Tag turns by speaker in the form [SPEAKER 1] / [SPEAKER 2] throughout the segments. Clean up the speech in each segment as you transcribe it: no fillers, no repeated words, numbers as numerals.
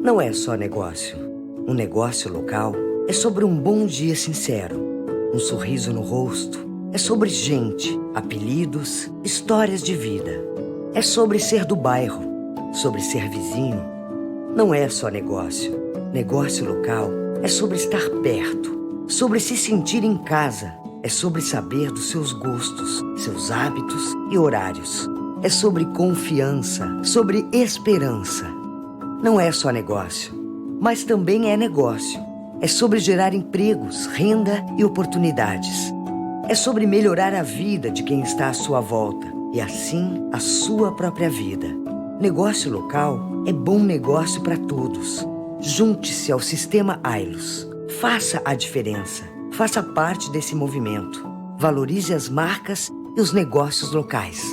[SPEAKER 1] não é só negócio. Um negócio local é sobre um bom dia sincero, um sorriso no rosto, é sobre gente, apelidos, histórias de vida. É sobre ser do bairro, sobre ser vizinho. Não é só negócio. Negócio local é sobre estar perto, sobre se sentir em casa. É sobre saber dos seus gostos, seus hábitos e horários. É sobre confiança, sobre esperança. Não é só negócio, mas também é negócio. É sobre gerar empregos, renda e oportunidades. É sobre melhorar a vida de quem está à sua volta e, assim, a sua própria vida. Negócio local é bom negócio para todos. Junte-se ao Sistema Ailus. Faça a diferença. Faça parte desse movimento. Valorize as marcas e os negócios locais.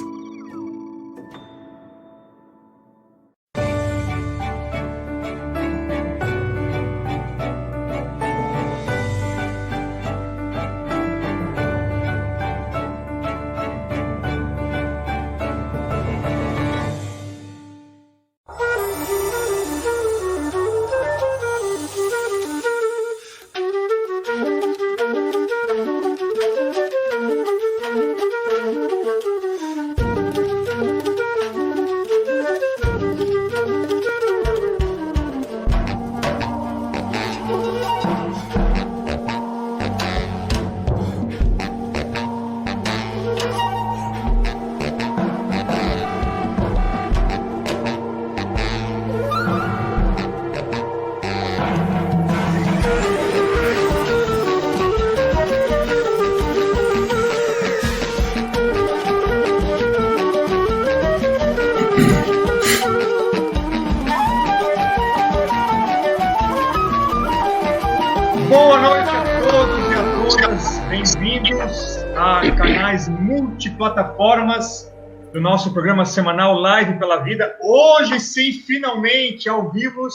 [SPEAKER 2] Boa noite a todos e a todas, bem-vindos a canais multiplataformas do nosso programa semanal Live pela Vida. Hoje sim, finalmente, ao vivo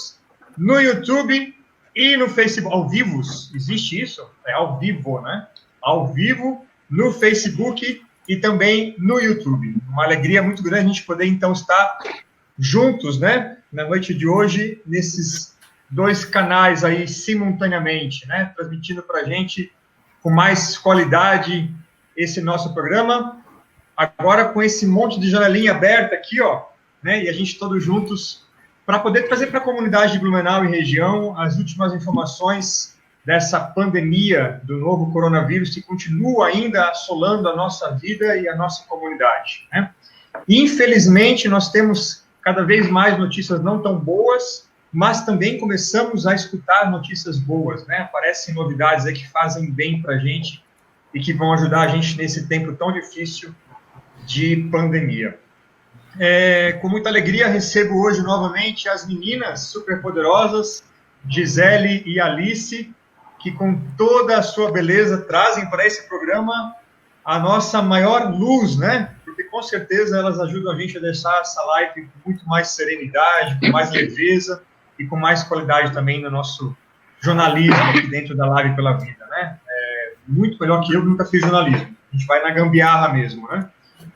[SPEAKER 2] no YouTube e no Facebook. Ao vivo, existe isso? É ao vivo, né? Ao vivo no Facebook e também no YouTube. Uma alegria muito grande a gente poder, então, estar juntos, né? Na noite de hoje, nesses dois canais aí simultaneamente, né? Transmitindo para a gente com mais qualidade esse nosso programa. Agora com esse monte de janelinha aberta aqui, ó, né? E a gente todos juntos para poder trazer para a comunidade de Blumenau e região as últimas informações dessa pandemia do novo coronavírus que continua ainda assolando a nossa vida e a nossa comunidade, né? Infelizmente, nós temos cada vez mais notícias não tão boas, mas também começamos a escutar notícias boas, né? Aparecem novidades aí que fazem bem para a gente e que vão ajudar a gente nesse tempo tão difícil de pandemia. Com muita alegria, recebo hoje novamente as meninas superpoderosas, Gisele e Alice, que com toda a sua beleza trazem para esse programa a nossa maior luz, né? Porque com certeza elas ajudam a gente a deixar essa live com muito mais serenidade, com mais leveza e com mais qualidade também no nosso jornalismo aqui dentro da Live pela Vida, né? Muito melhor que eu, nunca fiz jornalismo. A gente vai na gambiarra mesmo, né?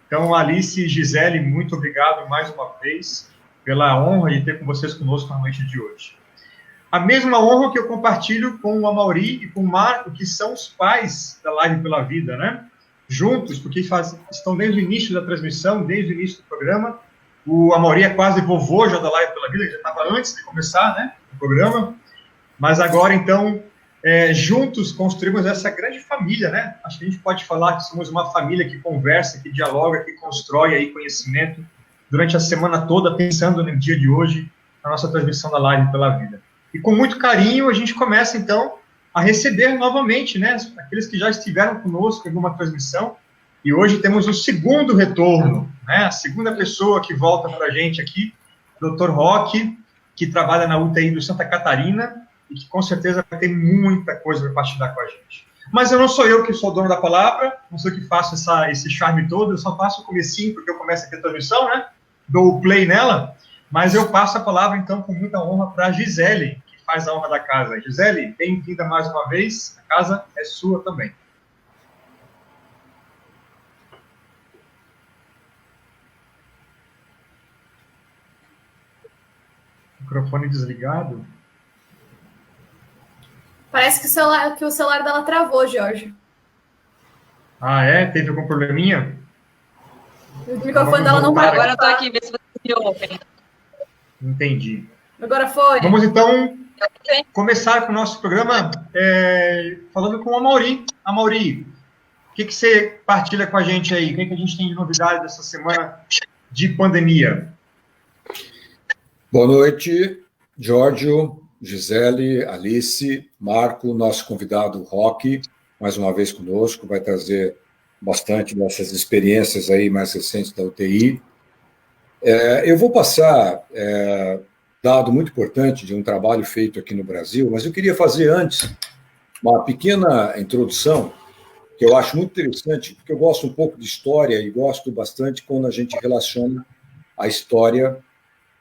[SPEAKER 2] Então, Alice e Gisele, muito obrigado mais uma vez pela honra de ter com vocês conosco na noite de hoje. A mesma honra que eu compartilho com o Amaury e com o Marco, que são os pais da Live pela Vida, né? Juntos, porque estão desde o início da transmissão, desde o início do programa. O Amaury é quase vovô já da Live pela Vida, já estava antes de começar, né, o programa. Mas agora, então, juntos construímos essa grande família, né? Acho que a gente pode falar que somos uma família que conversa, que dialoga, que constrói aí conhecimento durante a semana toda, pensando no dia de hoje, na nossa transmissão da Live pela Vida. E com muito carinho, a gente começa, então, a receber novamente, né, aqueles que já estiveram conosco em alguma transmissão, e hoje temos o segundo retorno, né, a segunda pessoa que volta para a gente aqui, Dr. Roque, que trabalha na UTI do Santa Catarina, e que com certeza vai ter muita coisa para partilhar com a gente. Mas não sou eu que sou dono da palavra, não sou eu que faço esse charme todo, eu só faço o comecinho, porque eu começo aqui a transmissão, né, dou o play nela, mas eu passo a palavra, então, com muita honra para a Gisele, que faz a honra da casa. Gisele, bem-vinda mais uma vez, a casa é sua também. Microfone desligado.
[SPEAKER 3] Parece que o celular dela travou, Jorge.
[SPEAKER 2] Ah, é? Teve algum probleminha?
[SPEAKER 3] O microfone dela não vai.
[SPEAKER 4] Agora eu tô aqui, ver se você me ouve.
[SPEAKER 2] Entendi.
[SPEAKER 3] Agora foi.
[SPEAKER 2] Vamos, então, começar com o nosso programa falando com a Mauri. A Mauri, o que você partilha com a gente aí? O que a gente tem de novidade dessa semana de pandemia?
[SPEAKER 5] Boa noite, Giorgio, Gisele, Alice, Marco, nosso convidado Roque, mais uma vez conosco, vai trazer bastante dessas experiências aí mais recentes da UTI. Eu vou passar dado muito importante de um trabalho feito aqui no Brasil, mas eu queria fazer antes uma pequena introdução, que eu acho muito interessante, porque eu gosto um pouco de história e gosto bastante quando a gente relaciona a história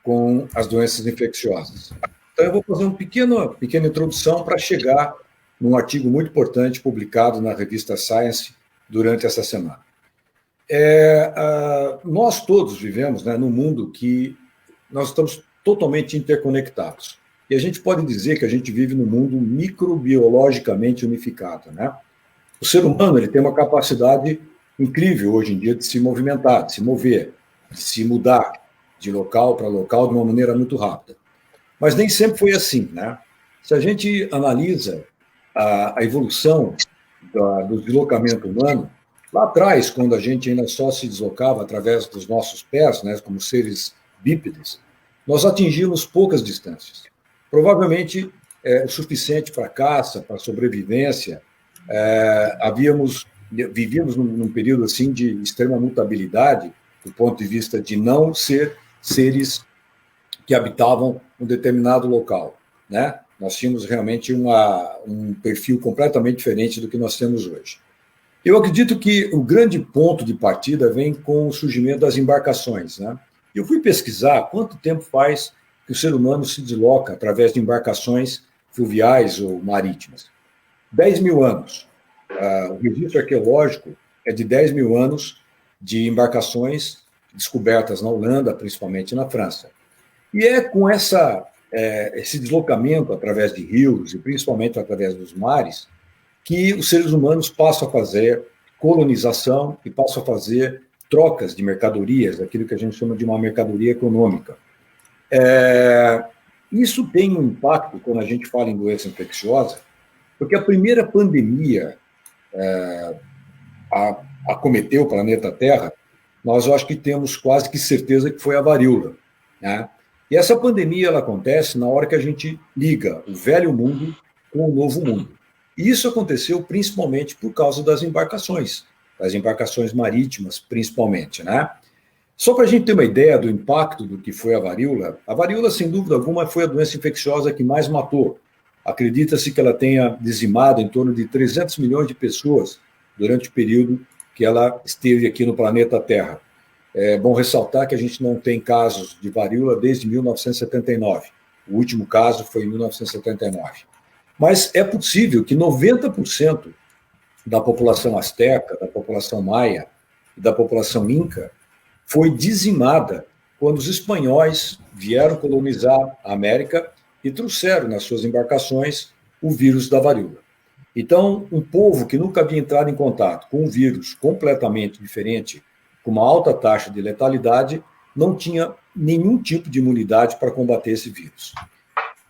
[SPEAKER 5] com as doenças infecciosas. Então, eu vou fazer uma pequena introdução para chegar num artigo muito importante publicado na revista Science durante essa semana. Nós todos vivemos, né, num mundo que nós estamos totalmente interconectados. E a gente pode dizer que a gente vive num mundo microbiologicamente unificado, né? O ser humano ele tem uma capacidade incrível hoje em dia de se movimentar, de se mover, de se mudar de local para local de uma maneira muito rápida. Mas nem sempre foi assim, né? Se a gente analisa a evolução do deslocamento humano, lá atrás, quando a gente ainda só se deslocava através dos nossos pés, né, como seres bípedes, nós atingimos poucas distâncias. Provavelmente o suficiente para caça, para sobrevivência. Vivíamos num período assim de extrema mutabilidade, do ponto de vista de não ser seres que habitavam um determinado local, né? Nós tínhamos realmente um perfil completamente diferente do que nós temos hoje. Eu acredito que o grande ponto de partida vem com o surgimento das embarcações, né? Eu fui pesquisar quanto tempo faz que o ser humano se desloca através de embarcações fluviais ou marítimas. 10 mil anos. O registro arqueológico é de 10 mil anos de embarcações descobertas na Holanda, principalmente na França. E é com esse deslocamento através de rios e principalmente através dos mares que os seres humanos passam a fazer colonização e passam a fazer trocas de mercadorias, aquilo que a gente chama de uma mercadoria econômica. Isso tem um impacto quando a gente fala em doença infecciosa, porque a primeira pandemia acometeu o planeta Terra, nós eu acho que temos quase que certeza que foi a varíola, né? E essa pandemia ela acontece na hora que a gente liga o velho mundo com o novo mundo. E isso aconteceu principalmente por causa das embarcações marítimas, principalmente, né? Só para a gente ter uma ideia do impacto do que foi a varíola, sem dúvida alguma, foi a doença infecciosa que mais matou. Acredita-se que ela tenha dizimado em torno de 300 milhões de pessoas durante o período que ela esteve aqui no planeta Terra. É bom ressaltar que a gente não tem casos de varíola desde 1979. O último caso foi em 1979. Mas é possível que 90% da população asteca, da população maia e da população inca foi dizimada quando os espanhóis vieram colonizar a América e trouxeram nas suas embarcações o vírus da varíola. Então, um povo que nunca havia entrado em contato com um vírus completamente diferente, com uma alta taxa de letalidade, não tinha nenhum tipo de imunidade para combater esse vírus.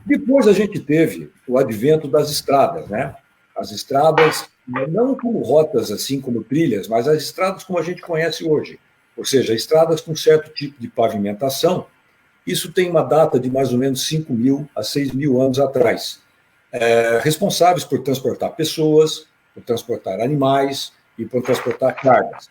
[SPEAKER 5] Depois a gente teve o advento das estradas, né? As estradas, não como rotas assim, como trilhas, mas as estradas como a gente conhece hoje. Ou seja, estradas com certo tipo de pavimentação. Isso tem uma data de mais ou menos 5 mil a 6 mil anos atrás. Responsáveis por transportar pessoas, por transportar animais e por transportar cargas.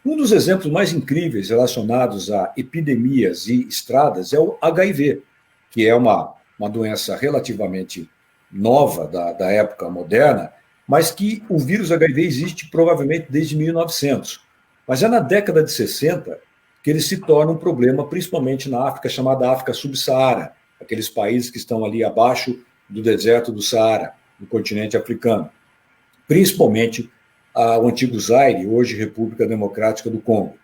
[SPEAKER 5] Um dos exemplos mais incríveis relacionados a epidemias e estradas é o HIV, que é uma doença relativamente nova da época moderna, mas que o vírus HIV existe provavelmente desde 1900. Mas é na década de 60 que ele se torna um problema, principalmente na África, chamada África Subsaara, aqueles países que estão ali abaixo do deserto do Saara, no continente africano. Principalmente o antigo Zaire, hoje República Democrática do Congo.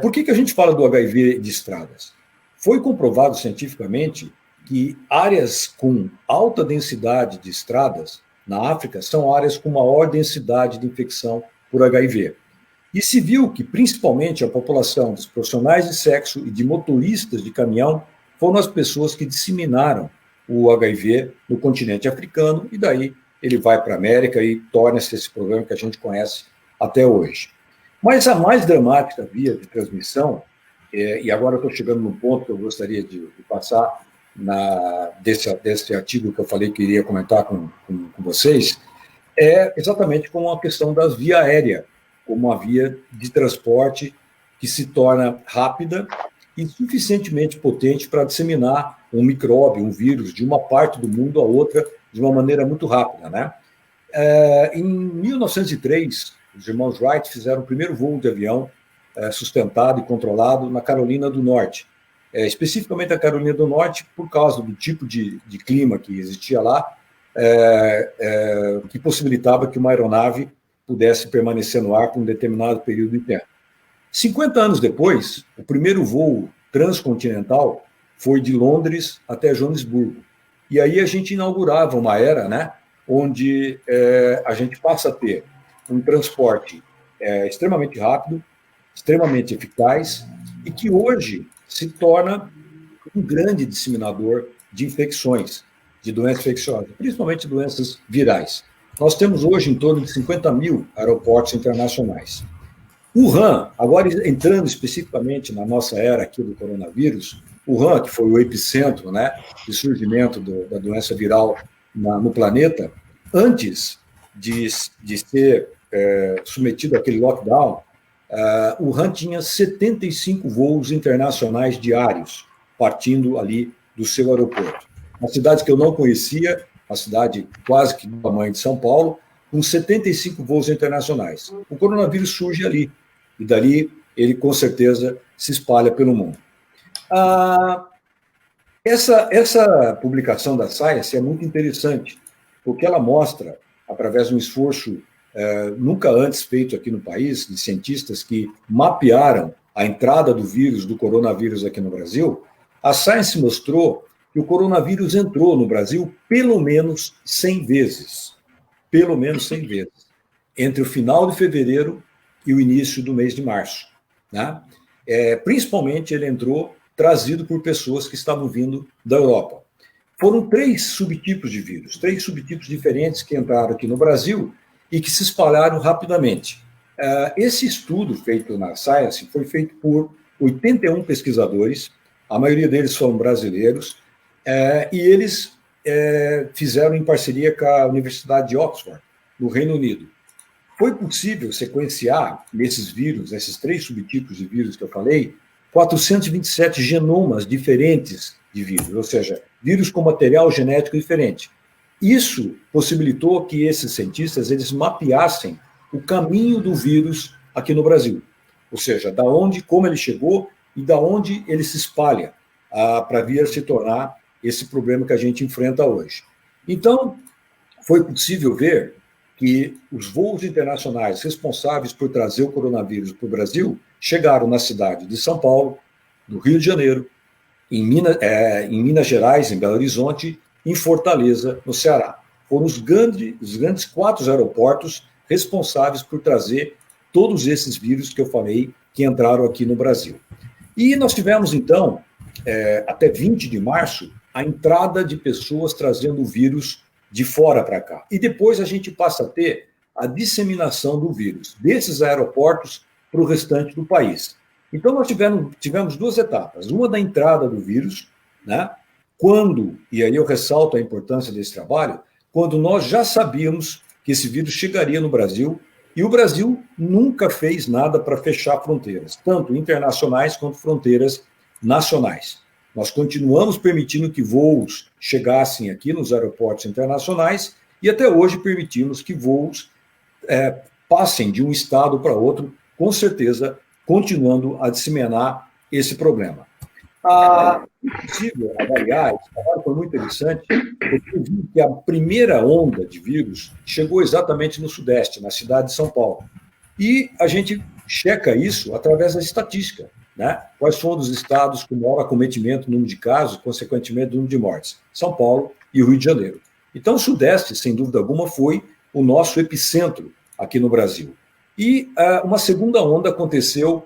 [SPEAKER 5] Por que a gente fala do HIV de estradas? Foi comprovado cientificamente que áreas com alta densidade de estradas na África são áreas com maior densidade de infecção por HIV. E se viu que, principalmente, a população dos profissionais de sexo e de motoristas de caminhão foram as pessoas que disseminaram o HIV no continente africano, e daí ele vai para a América e torna-se esse problema que a gente conhece até hoje. Mas a mais dramática via de transmissão, e agora eu estou chegando num ponto que eu gostaria de passar desse artigo que eu falei que iria comentar com vocês, é exatamente com a questão da via aérea, como uma via de transporte que se torna rápida e suficientemente potente para disseminar um micróbio, um vírus, de uma parte do mundo a outra de uma maneira muito rápida, né? Em 1903, os irmãos Wright fizeram o primeiro voo de avião sustentado e controlado na Carolina do Norte. Especificamente a Carolina do Norte, por causa do tipo de clima que existia lá, que possibilitava que uma aeronave pudesse permanecer no ar por um determinado período de tempo. 50 anos depois, o primeiro voo transcontinental foi de Londres até Joanesburgo. E aí a gente inaugurava uma era, né, onde a gente passa a ter um transporte extremamente rápido, extremamente eficaz, e que hoje se torna um grande disseminador de infecções, de doenças infecciosas, principalmente doenças virais. Nós temos hoje em torno de 50 mil aeroportos internacionais. Wuhan, agora entrando especificamente na nossa era aqui do coronavírus, Wuhan, que foi o epicentro, né, de surgimento da doença viral no planeta, antes de ser submetido àquele lockdown, Wuhan tinha 75 voos internacionais diários, partindo ali do seu aeroporto. Uma cidade que eu não conhecia, uma cidade quase que do tamanho de São Paulo, com 75 voos internacionais. O coronavírus surge ali, e dali ele, com certeza, se espalha pelo mundo. Essa publicação da Science é muito interessante, porque ela mostra, através de um esforço nunca antes feito aqui no país, de cientistas que mapearam a entrada do vírus, do coronavírus aqui no Brasil, a Science mostrou que o coronavírus entrou no Brasil pelo menos 100 vezes. Pelo menos 100 vezes. Entre o final de fevereiro e o início do mês de março. Né? Principalmente ele entrou trazido por pessoas que estavam vindo da Europa. Foram 3 subtipos de vírus, 3 subtipos diferentes que entraram aqui no Brasil e que se espalharam rapidamente. Esse estudo feito na Science foi feito por 81 pesquisadores, a maioria deles foram brasileiros, e eles fizeram em parceria com a Universidade de Oxford, no Reino Unido. Foi possível sequenciar nesses vírus, esses 3 subtipos de vírus que eu falei, 427 genomas diferentes de vírus, ou seja, vírus com material genético diferente. Isso possibilitou que esses cientistas eles mapeassem o caminho do vírus aqui no Brasil, ou seja, da onde, como ele chegou e da onde ele se espalha para vir a se tornar esse problema que a gente enfrenta hoje. Então, foi possível ver que os voos internacionais responsáveis por trazer o coronavírus para o Brasil chegaram na cidade de São Paulo, no Rio de Janeiro, em Minas Gerais, em Belo Horizonte, em Fortaleza, no Ceará. Foram os grandes 4 aeroportos responsáveis por trazer todos esses vírus que eu falei que entraram aqui no Brasil. E nós tivemos, então, até 20 de março, a entrada de pessoas trazendo o vírus de fora para cá. E depois a gente passa a ter a disseminação do vírus desses aeroportos para o restante do país. Então, nós tivemos 2 etapas. Uma da entrada do vírus, né? Quando, e aí eu ressalto a importância desse trabalho, quando nós já sabíamos que esse vírus chegaria no Brasil, e o Brasil nunca fez nada para fechar fronteiras, tanto internacionais quanto fronteiras nacionais. Nós continuamos permitindo que voos chegassem aqui nos aeroportos internacionais e até hoje permitimos que voos passem de um estado para outro, com certeza continuando a disseminar esse problema. É possível avaliar, esse trabalho foi muito interessante, porque eu vi que a primeira onda de vírus chegou exatamente no Sudeste, na cidade de São Paulo. E a gente checa isso através da estatística. né? Quais foram os estados com maior acometimento, número de casos, consequentemente, número de mortes? São Paulo e o Rio de Janeiro. Então, o Sudeste, sem dúvida alguma, foi o nosso epicentro aqui no Brasil. E uma segunda onda aconteceu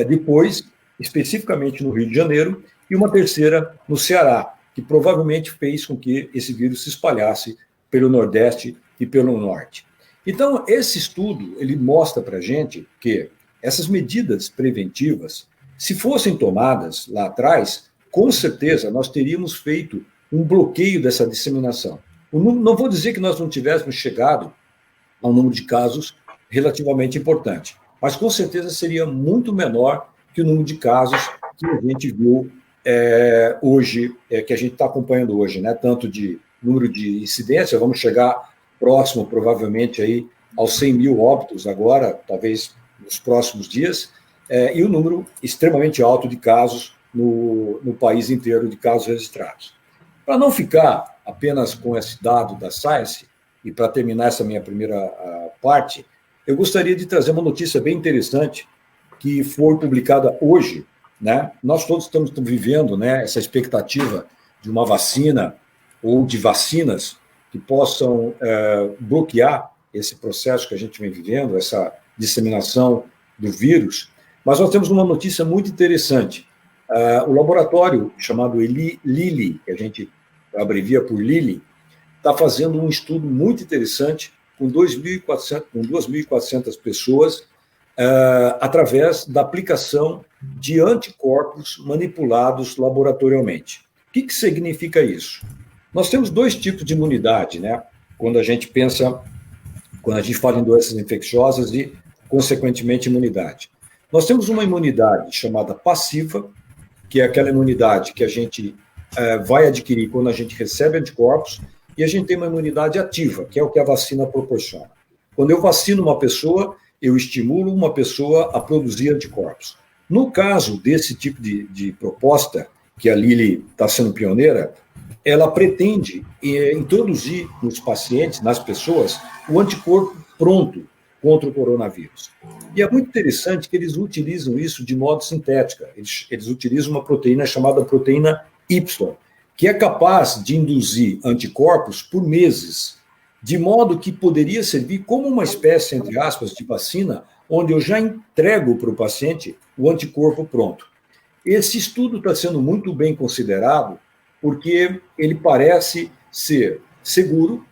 [SPEAKER 5] depois, especificamente no Rio de Janeiro, e uma terceira no Ceará, que provavelmente fez com que esse vírus se espalhasse pelo Nordeste e pelo Norte. Então, esse estudo ele mostra para a gente que essas medidas preventivas, se fossem tomadas lá atrás, com certeza nós teríamos feito um bloqueio dessa disseminação. Não vou dizer que nós não tivéssemos chegado a um número de casos relativamente importante, mas com certeza seria muito menor que o número de casos que a gente viu hoje, que a gente está acompanhando hoje, né? Tanto de número de incidência, vamos chegar próximo, provavelmente, aí, aos 100 mil óbitos agora, talvez nos próximos dias, e o número extremamente alto de casos no país inteiro, de casos registrados. Para não ficar apenas com esse dado da Science, e para terminar essa minha primeira parte, eu gostaria de trazer uma notícia bem interessante que foi publicada hoje, né? Nós todos estamos vivendo, né, essa expectativa de uma vacina ou de vacinas que possam bloquear esse processo que a gente vem vivendo, essa disseminação do vírus. Mas nós temos uma notícia muito interessante. O laboratório chamado Lilly, que a gente abrevia por Lilly, está fazendo um estudo muito interessante com 2.400 pessoas através da aplicação de anticorpos manipulados laboratorialmente. O que significa isso? Nós temos dois tipos de imunidade, né? Quando a gente fala em doenças infecciosas e, consequentemente, imunidade. Nós temos uma imunidade chamada passiva, que é aquela imunidade que a gente vai adquirir quando a gente recebe anticorpos, e a gente tem uma imunidade ativa, que é o que a vacina proporciona. Quando eu vacino uma pessoa, eu estimulo uma pessoa a produzir anticorpos. No caso desse tipo de proposta, que a Lilly está sendo pioneira, ela pretende introduzir nos pacientes, nas pessoas, o anticorpo pronto contra o coronavírus. E é muito interessante que eles utilizam isso de modo sintético. Eles utilizam uma proteína chamada proteína Y, que é capaz de induzir anticorpos por meses, de modo que poderia servir como uma espécie, entre aspas, de vacina, onde eu já entrego para o paciente o anticorpo pronto. Esse estudo está sendo muito bem considerado, porque ele parece ser seguro.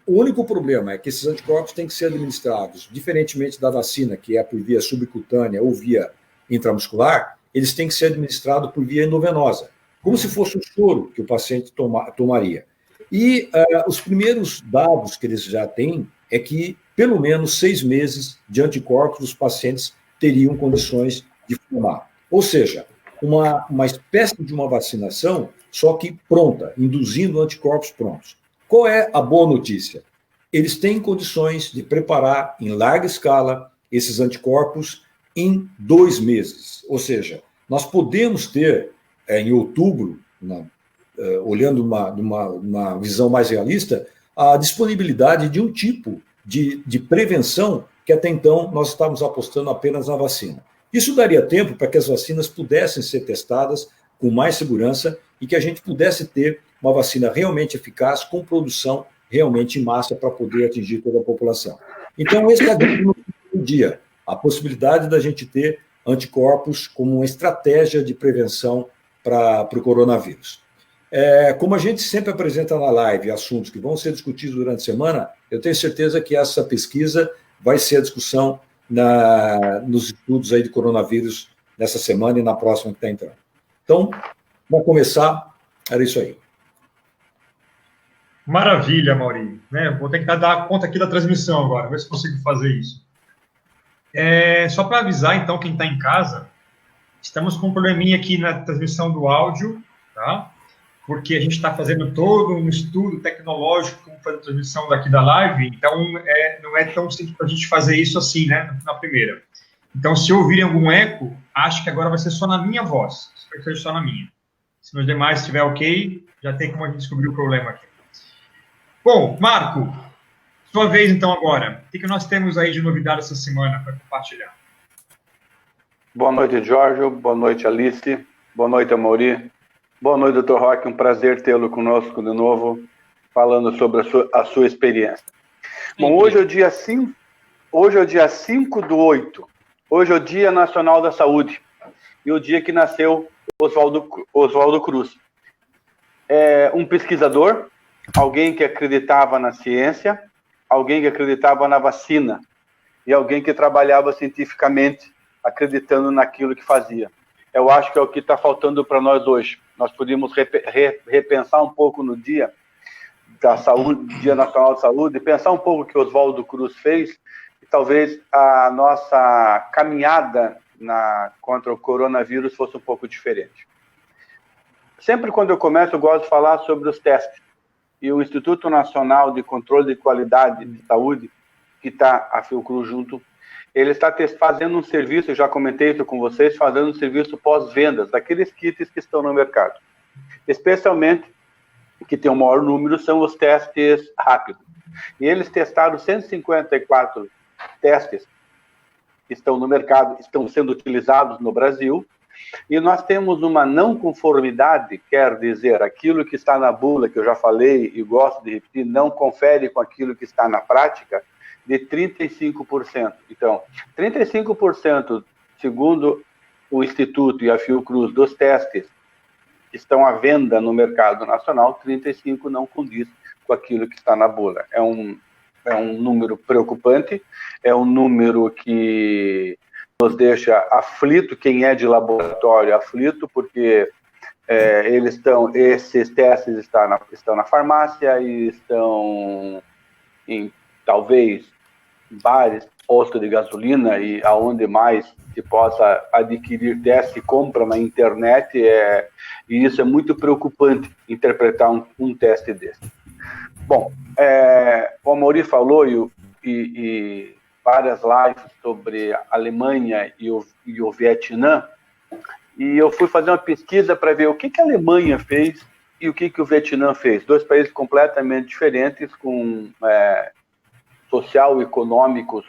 [SPEAKER 5] O único problema é que esses anticorpos têm que ser administrados, diferentemente da vacina, que é por via subcutânea ou via intramuscular, eles têm que ser administrados por via endovenosa, como se fosse um soro que o paciente tomaria. E os primeiros dados que eles já têm é que pelo menos 6 meses de anticorpos os pacientes teriam condições de formar. Ou seja, uma espécie de uma vacinação, só que pronta, induzindo anticorpos prontos. Qual é a boa notícia? Eles têm condições de preparar em larga escala esses anticorpos em 2 meses. Ou seja, nós podemos ter, em outubro, olhando uma visão mais realista, a disponibilidade de um tipo de prevenção que até então nós estávamos apostando apenas na vacina. Isso daria tempo para que as vacinas pudessem ser testadas com mais segurança e que a gente pudesse ter uma vacina realmente eficaz, com produção realmente em massa para poder atingir toda a população. Então, esse é a grande notícia do dia, a possibilidade da gente ter anticorpos como uma estratégia de prevenção para o coronavírus. Como a gente sempre apresenta na live assuntos que vão ser discutidos durante a semana, eu tenho certeza que essa pesquisa vai ser a discussão nos estudos aí de coronavírus nessa semana e na próxima que está entrando. Então, vamos começar, era isso aí.
[SPEAKER 2] Maravilha, Mauri. Vou tentar dar conta aqui da transmissão agora, ver se consigo fazer isso. Só para avisar, então, quem está em casa, estamos com um probleminha aqui na transmissão do áudio, tá? Porque a gente está fazendo todo um estudo tecnológico como fazer a transmissão daqui da live, então não é tão simples para a gente fazer isso assim, né, na primeira. Então, se ouvirem algum eco, acho que agora vai ser só na minha voz, espero que seja só na minha. Se nos demais estiver ok, já tem como a gente descobrir o problema aqui. Bom, Marco, sua vez então agora. O que nós temos aí de novidade essa semana para compartilhar?
[SPEAKER 6] Boa noite, Jorge. Boa noite, Alice. Boa noite, Amaury. Boa noite, Dr. Roque. Um prazer tê-lo conosco de novo, falando sobre a sua experiência. Bom, hoje é o dia 5, hoje é o dia 5/8. Hoje é o Dia Nacional da Saúde. E o dia que nasceu Oswaldo Cruz. É um pesquisador, alguém que acreditava na ciência, alguém que acreditava na vacina e alguém que trabalhava cientificamente, acreditando naquilo que fazia. Eu acho que é o que está faltando para nós hoje. Nós podíamos repensar um pouco no Dia da Saúde, Dia Nacional de Saúde, pensar um pouco o que Oswaldo Cruz fez e talvez a nossa caminhada contra o coronavírus fosse um pouco diferente. Sempre quando eu começo, eu gosto de falar sobre os testes. E o Instituto Nacional de Controle de Qualidade de Saúde, que está a Fiocruz junto, ele está fazendo um serviço, eu já comentei isso com vocês, fazendo um serviço pós-vendas, daqueles kits que estão no mercado. Especialmente, que tem o maior número, são os testes rápidos. E eles testaram 154 testes que estão no mercado, estão sendo utilizados no Brasil, e nós temos uma não conformidade, quer dizer, aquilo que está na bula, que eu já falei e gosto de repetir, não confere com aquilo que está na prática, de 35%. Então, 35%, segundo o Instituto e a Fiocruz, dos testes que estão à venda no mercado nacional, 35% não condiz com aquilo que está na bula. É um número preocupante, é um número que nos deixa aflito, quem é de laboratório aflito, porque esses testes estão na farmácia e estão em, talvez, bares, postos de gasolina e aonde mais se possa adquirir teste e compra na internet, e isso é muito preocupante, interpretar um teste desse. Bom, o Amaury falou e várias lives sobre a Alemanha e o Vietnã, e eu fui fazer uma pesquisa para ver o que a Alemanha fez e o que o Vietnã fez. Dois países completamente diferentes, com social e econômicos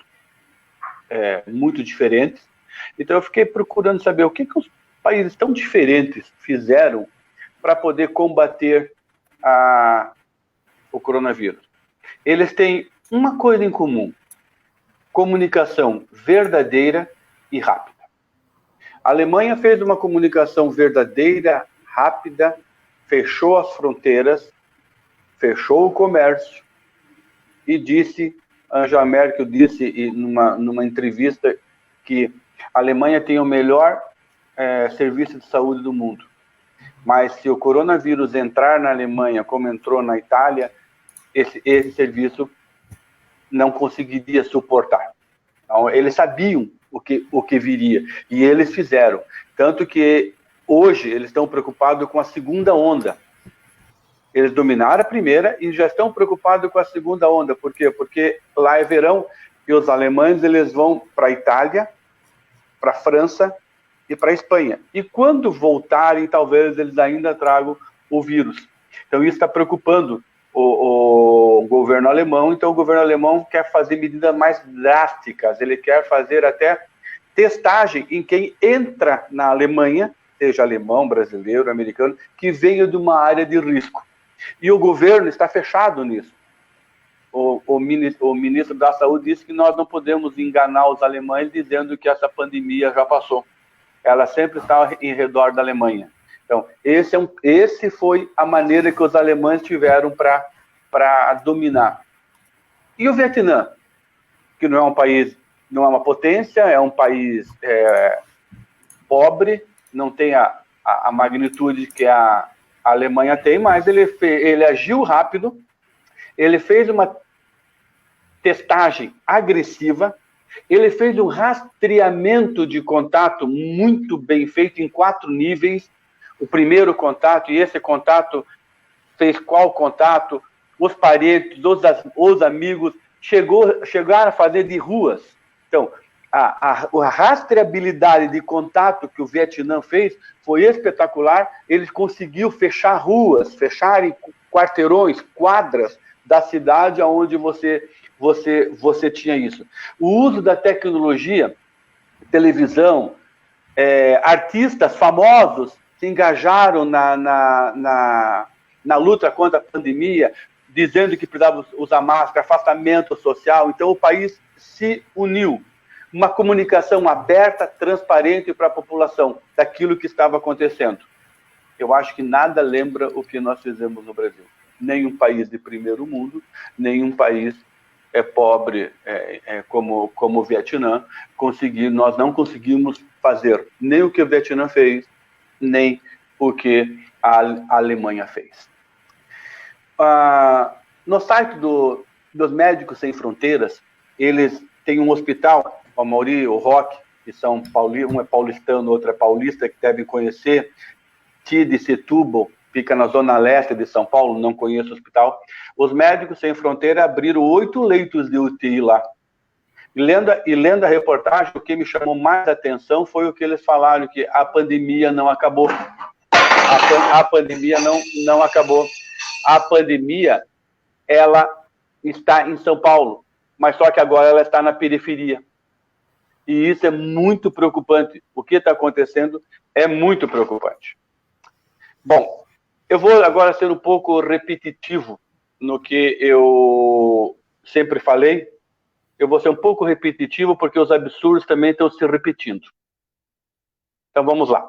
[SPEAKER 6] muito diferentes. Então eu fiquei procurando saber o que os países tão diferentes fizeram para poder combater o coronavírus. Eles têm uma coisa em comum: comunicação verdadeira e rápida. A Alemanha fez uma comunicação verdadeira, rápida, fechou as fronteiras, fechou o comércio e disse, Angela Merkel disse numa entrevista, que a Alemanha tem o melhor serviço de saúde do mundo. Mas se o coronavírus entrar na Alemanha, como entrou na Itália, esse serviço não conseguiria suportar. Então, eles sabiam o que viria, e eles fizeram. Tanto que hoje eles estão preocupados com a segunda onda. Eles dominaram a primeira e já estão preocupados com a segunda onda. Por quê? Porque lá é verão e os alemães eles vão para a Itália, para a França e para a Espanha. E quando voltarem, talvez eles ainda tragam o vírus. Então isso está preocupando o governo alemão. Então o governo alemão quer fazer medidas mais drásticas. Ele quer fazer até testagem em quem entra na Alemanha, seja alemão, brasileiro, americano, que venha de uma área de risco. E o governo está fechado nisso. O ministro da Saúde disse que nós não podemos enganar os alemães dizendo que essa pandemia já passou. Ela sempre está em redor da Alemanha. Então, esse foi a maneira que os alemães tiveram para dominar. E o Vietnã, que não é um país, não é uma potência, é um país pobre, não tem a magnitude que a Alemanha tem, mas ele agiu rápido, ele fez uma testagem agressiva, ele fez um rastreamento de contato muito bem feito em 4 níveis. O primeiro contato, e esse contato fez qual contato, os parentes, os amigos, chegaram a fazer de ruas. Então, a rastreabilidade de contato que o Vietnã fez foi espetacular. Eles conseguiu fechar ruas, fecharem quarteirões, quadras da cidade onde você tinha isso. O uso da tecnologia, televisão, artistas famosos se engajaram na luta contra a pandemia, dizendo que precisava usar máscara, afastamento social. Então, o país se uniu. Uma comunicação aberta, transparente para a população daquilo que estava acontecendo. Eu acho que nada lembra o que nós fizemos no Brasil. Nenhum país de primeiro mundo, nenhum país pobre como o Vietnã, nós não conseguimos fazer nem o que o Vietnã fez, nem o que a Alemanha fez. No site dos Médicos Sem Fronteiras, eles têm um hospital, o Mauri, o Roque, que são um é paulistano, outro é paulista, que devem conhecer, TID Setúbal, fica na zona leste de São Paulo, não conheço o hospital. Os Médicos Sem Fronteira abriram 8 leitos de UTI lá. E lendo a reportagem, o que me chamou mais atenção foi o que eles falaram, que a pandemia não acabou. A pandemia não acabou. A pandemia, ela está em São Paulo, mas só que agora ela está na periferia. E isso é muito preocupante. O que está acontecendo é muito preocupante. Bom, eu vou agora ser um pouco repetitivo no que eu sempre falei. Eu vou ser um pouco repetitivo porque os absurdos também estão se repetindo. Então vamos lá.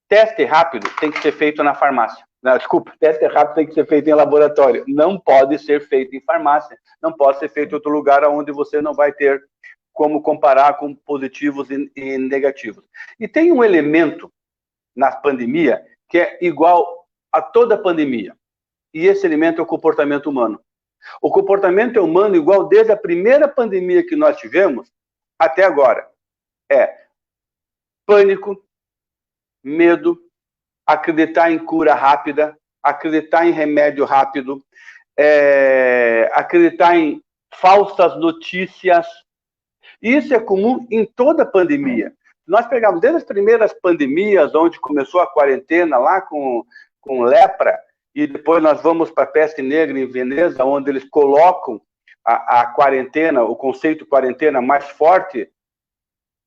[SPEAKER 6] Teste rápido tem que ser feito na farmácia. Não, desculpa, teste rápido tem que ser feito em laboratório. Não pode ser feito em farmácia. Não pode ser feito em outro lugar onde você não vai ter como comparar com positivos e negativos. E tem um elemento na pandemia que é igual a toda pandemia. E esse elemento é o comportamento humano. O comportamento humano igual desde a primeira pandemia que nós tivemos até agora. É pânico, medo, acreditar em cura rápida, acreditar em remédio rápido, acreditar em falsas notícias. Isso é comum em toda pandemia. Nós pegamos desde as primeiras pandemias, onde começou a quarentena lá com lepra, e depois nós vamos para a peste negra em Veneza, onde eles colocam a quarentena, o conceito quarentena mais forte,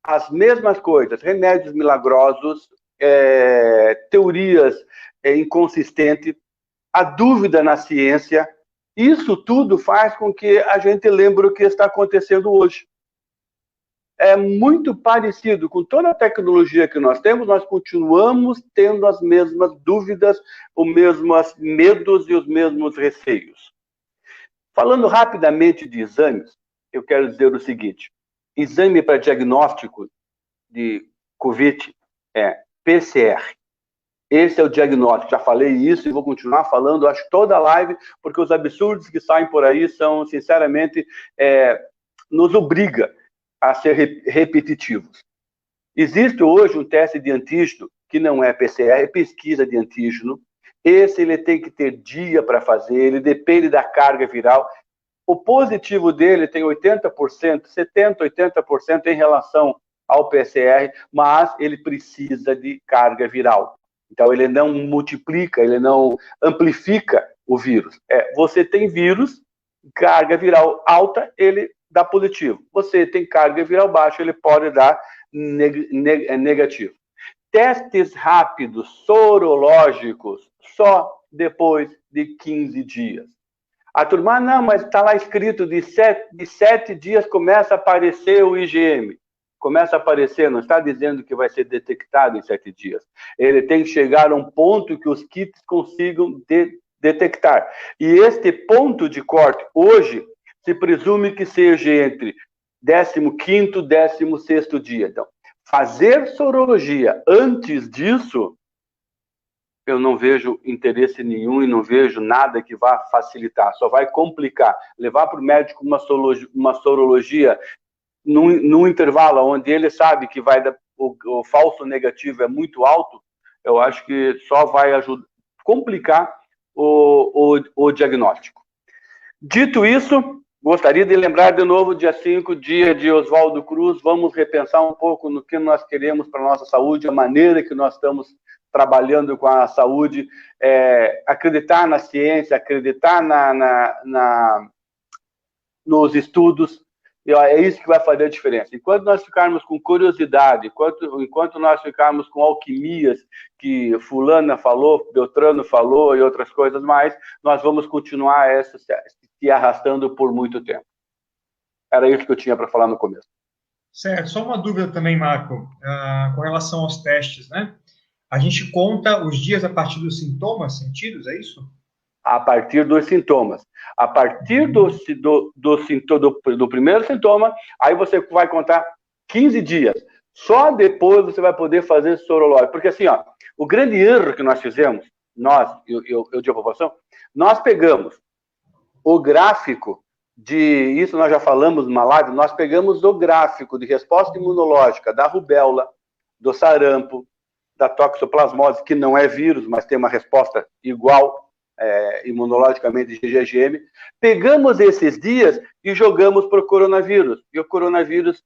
[SPEAKER 6] as mesmas coisas, remédios milagrosos, teorias inconsistentes, a dúvida na ciência, isso tudo faz com que a gente lembre o que está acontecendo hoje. É muito parecido com toda a tecnologia que nós temos, nós continuamos tendo as mesmas dúvidas, os mesmos medos e os mesmos receios. Falando rapidamente de exames, eu quero dizer o seguinte: exame para diagnóstico de Covid é PCR. Esse é o diagnóstico. Já falei isso e vou continuar falando, acho, toda a live, porque os absurdos que saem por aí são, sinceramente, nos obriga a ser repetitivos. Existe hoje um teste de antígeno, que não é PCR, é pesquisa de antígeno. Esse ele tem que ter dia para fazer, ele depende da carga viral. O positivo dele tem 80%, 70%, 80% em relação ao PCR, mas ele precisa de carga viral. Então, ele não multiplica, ele não amplifica o vírus. Você tem vírus, carga viral alta, ele dá positivo. Você tem carga viral baixa, ele pode dar negativo. Testes rápidos, sorológicos, só depois de 15 dias. A turma, não, mas está lá escrito, de 7 dias começa a aparecer o IgM. Começa a aparecer, não está dizendo que vai ser detectado em 7 dias. Ele tem que chegar a um ponto que os kits consigam detectar. E este ponto de corte, hoje, se presume que seja entre 15º e 16º dia. Então, fazer sorologia antes disso, eu não vejo interesse nenhum e não vejo nada que vá facilitar. Só vai complicar. Levar para o médico uma sorologia num intervalo onde ele sabe que vai dar, o falso negativo é muito alto, eu acho que só vai complicar o diagnóstico. Dito isso, gostaria de lembrar de novo, dia 5, dia de Oswaldo Cruz. Vamos repensar um pouco no que nós queremos para a nossa saúde, a maneira que nós estamos trabalhando com a saúde, acreditar na ciência, acreditar nos estudos, E ó, é isso que vai fazer a diferença. Enquanto nós ficarmos com curiosidade, enquanto nós ficarmos com alquimias que fulana falou, Beltrano falou e outras coisas mais, nós vamos continuar se arrastando por muito tempo. Era isso que eu tinha para falar no começo.
[SPEAKER 2] Certo. Só uma dúvida também, Marco, com relação aos testes, né? A gente conta os dias a partir dos sintomas sentidos, é isso?
[SPEAKER 6] A partir dos sintomas. A partir do primeiro sintoma, aí você vai contar 15 dias. Só depois você vai poder fazer sorológico. Porque assim, ó, o grande erro que nós fizemos, eu de população, nós pegamos o gráfico isso nós já falamos numa live, nós pegamos o gráfico de resposta imunológica da rubéola, do sarampo, da toxoplasmose, que não é vírus, mas tem uma resposta igual, imunologicamente de GGM, pegamos esses dias e jogamos para o coronavírus. E o coronavírus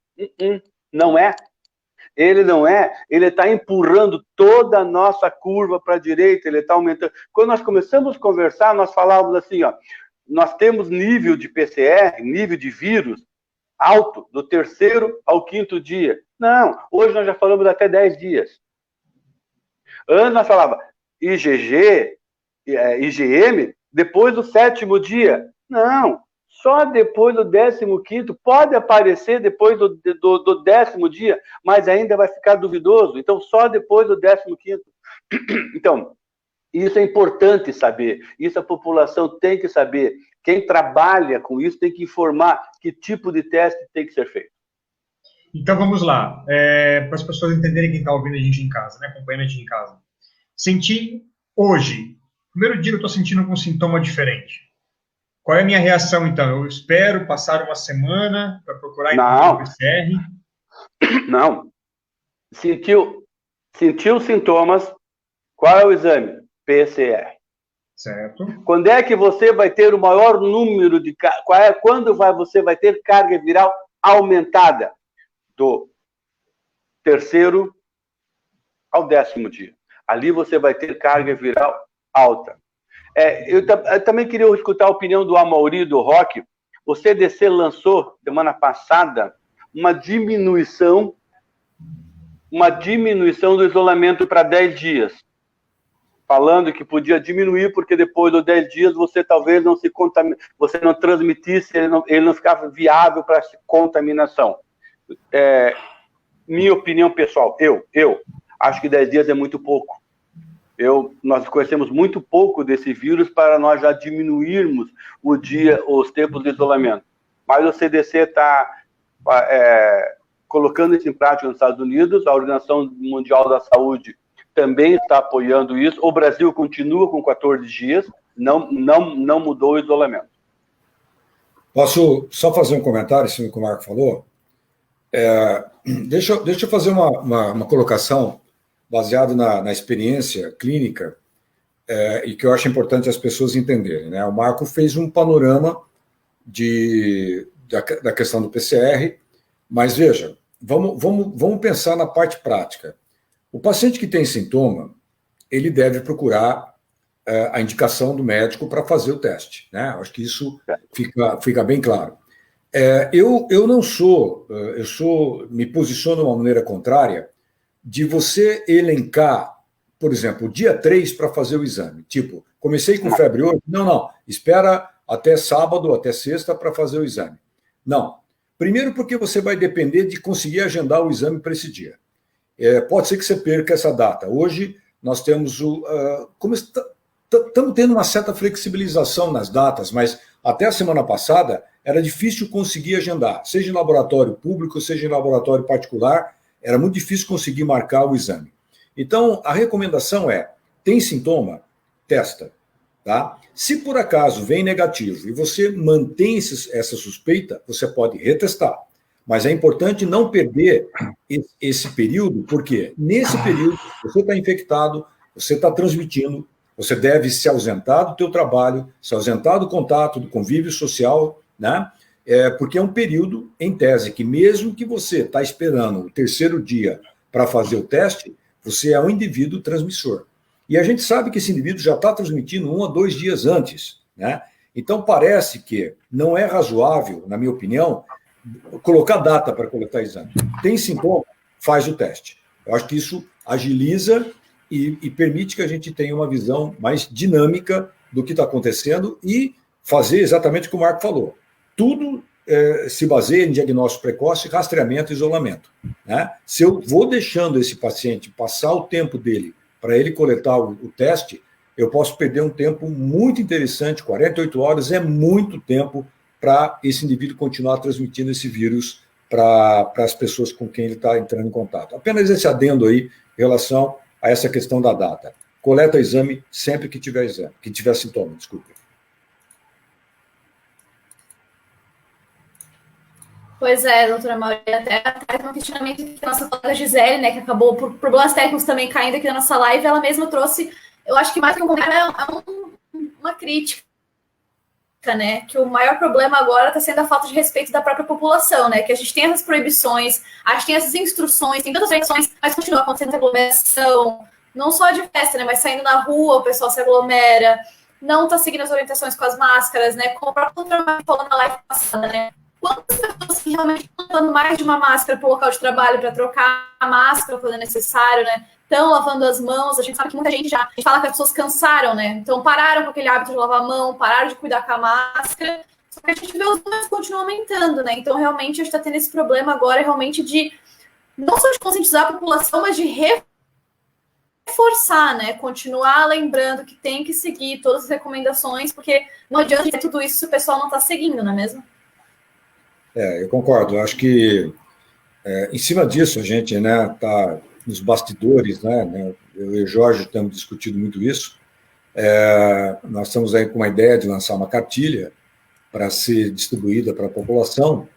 [SPEAKER 6] não é. Ele não é. Ele está empurrando toda a nossa curva para a direita, ele está aumentando. Quando nós começamos a conversar, nós falávamos assim, ó, nós temos nível de PCR, nível de vírus alto, do 3º ao 5º dia. Não, hoje nós já falamos até 10 dias. Antes nós falávamos IgG, IgM, depois do 7º dia. Não, só depois do 15º. Pode aparecer depois do 10º dia, mas ainda vai ficar duvidoso. Então, só depois do 15º. Então, isso é importante saber. Isso a população tem que saber. Quem trabalha com isso tem que informar que tipo de teste tem que ser feito.
[SPEAKER 2] Então, vamos lá. Para as pessoas entenderem quem está ouvindo a gente em casa, né? Acompanhando a gente em casa. Senti hoje, primeiro dia eu estou sentindo um sintoma diferente. Qual é a minha reação, então? Eu espero passar uma semana para procurar o PCR?
[SPEAKER 6] Não. Sentiu sintomas, qual é o exame? PCR.
[SPEAKER 2] Certo.
[SPEAKER 6] Quando é que você vai ter o maior número de... Quando você vai ter carga viral aumentada? Do 3º ao 10º dia. Ali você vai ter carga viral alta. Eu também queria escutar a opinião do Amaury, do Roque. O CDC lançou, semana passada, uma diminuição do isolamento para 10 dias. Falando que podia diminuir, porque depois dos 10 dias você talvez não se contamine, você não transmitisse, ele não ficava viável para contaminação. Minha opinião pessoal, eu acho que 10 dias é muito pouco. Nós conhecemos muito pouco desse vírus para nós já diminuirmos os tempos de isolamento. Mas o CDC está colocando isso em prática nos Estados Unidos, a Organização Mundial da Saúde também está apoiando isso. O Brasil continua com 14 dias, não mudou o isolamento.
[SPEAKER 5] Posso só fazer um comentário, assim, que o Marco falou? Deixa eu fazer uma colocação baseada na experiência clínica e que eu acho importante as pessoas entenderem, né? O Marco fez um panorama da questão do PCR, mas veja, vamos pensar na parte prática. O paciente que tem sintoma, ele deve procurar a indicação do médico para fazer o teste, né? Acho que isso fica bem claro. Eu não sou, me posiciono de uma maneira contrária de você elencar, por exemplo, dia 3 para fazer o exame. Tipo, comecei com febre hoje, não, espera até sábado, até sexta para fazer o exame. Não. Primeiro porque você vai depender de conseguir agendar o exame para esse dia. Pode ser que você perca essa data. Hoje nós temos estamos tendo uma certa flexibilização nas datas, mas até a semana passada era difícil conseguir agendar, seja em laboratório público, seja em laboratório particular, era muito difícil conseguir marcar o exame. Então, a recomendação tem sintoma? Testa. Tá? Se por acaso vem negativo e você mantém essa suspeita, você pode retestar. Mas é importante não perder esse período, porque nesse período você está infectado, você está transmitindo, você deve se ausentar do teu trabalho, se ausentar do contato, do convívio social, né? Porque é um período, em tese, que mesmo que você está esperando o 3º dia para fazer o teste, você é um indivíduo transmissor. E a gente sabe que esse indivíduo já está transmitindo 1 a 2 dias antes, né? Então parece que não é razoável, na minha opinião, colocar data para coletar exame. Tem sintoma? Faz o teste. Eu acho que isso agiliza e permite que a gente tenha uma visão mais dinâmica do que está acontecendo e fazer exatamente o que o Marco falou. Tudo se baseia em diagnóstico precoce, rastreamento e isolamento. Né? Se eu vou deixando esse paciente passar o tempo dele para ele coletar o teste, eu posso perder um tempo muito interessante. 48 horas é muito tempo para esse indivíduo continuar transmitindo esse vírus para as pessoas com quem ele está entrando em contato. Apenas esse adendo aí em relação a essa questão da data. Coleta exame sempre que tiver exame, que tiver sintoma, desculpe.
[SPEAKER 3] Pois é, doutora Mauri, até um questionamento da nossa colega Gisele, né, que acabou por problemas técnicos também caindo aqui na nossa live, ela mesma trouxe, eu acho que mais que um comentário, uma crítica, né, que o maior problema agora está sendo a falta de respeito da própria população, né, que a gente tem essas proibições, a gente tem essas instruções, tem tantas restrições, mas continua acontecendo aglomeração, não só de festa, né, mas saindo na rua o pessoal se aglomera, não está seguindo as orientações com as máscaras, né, como o próprio doutor Mauri falou na live passada, né, quantas pessoas que realmente estão usando mais de uma máscara para o local de trabalho, para trocar a máscara quando é necessário, né? Estão lavando as mãos, a gente sabe que muita gente a gente fala que as pessoas cansaram, né? Então pararam com aquele hábito de lavar a mão, pararam de cuidar com a máscara, só que a gente vê os números continuam aumentando, né? Então realmente a gente está tendo esse problema agora realmente de, não só de conscientizar a população, mas de reforçar, né? Continuar lembrando que tem que seguir todas as recomendações, porque não adianta ter tudo isso se o pessoal não está seguindo, não é mesmo?
[SPEAKER 5] Eu concordo. Eu acho que, em cima disso, a gente está nos bastidores, né? Eu e o Jorge temos discutido muito isso. Nós estamos aí com uma ideia de lançar uma cartilha para ser distribuída para a população,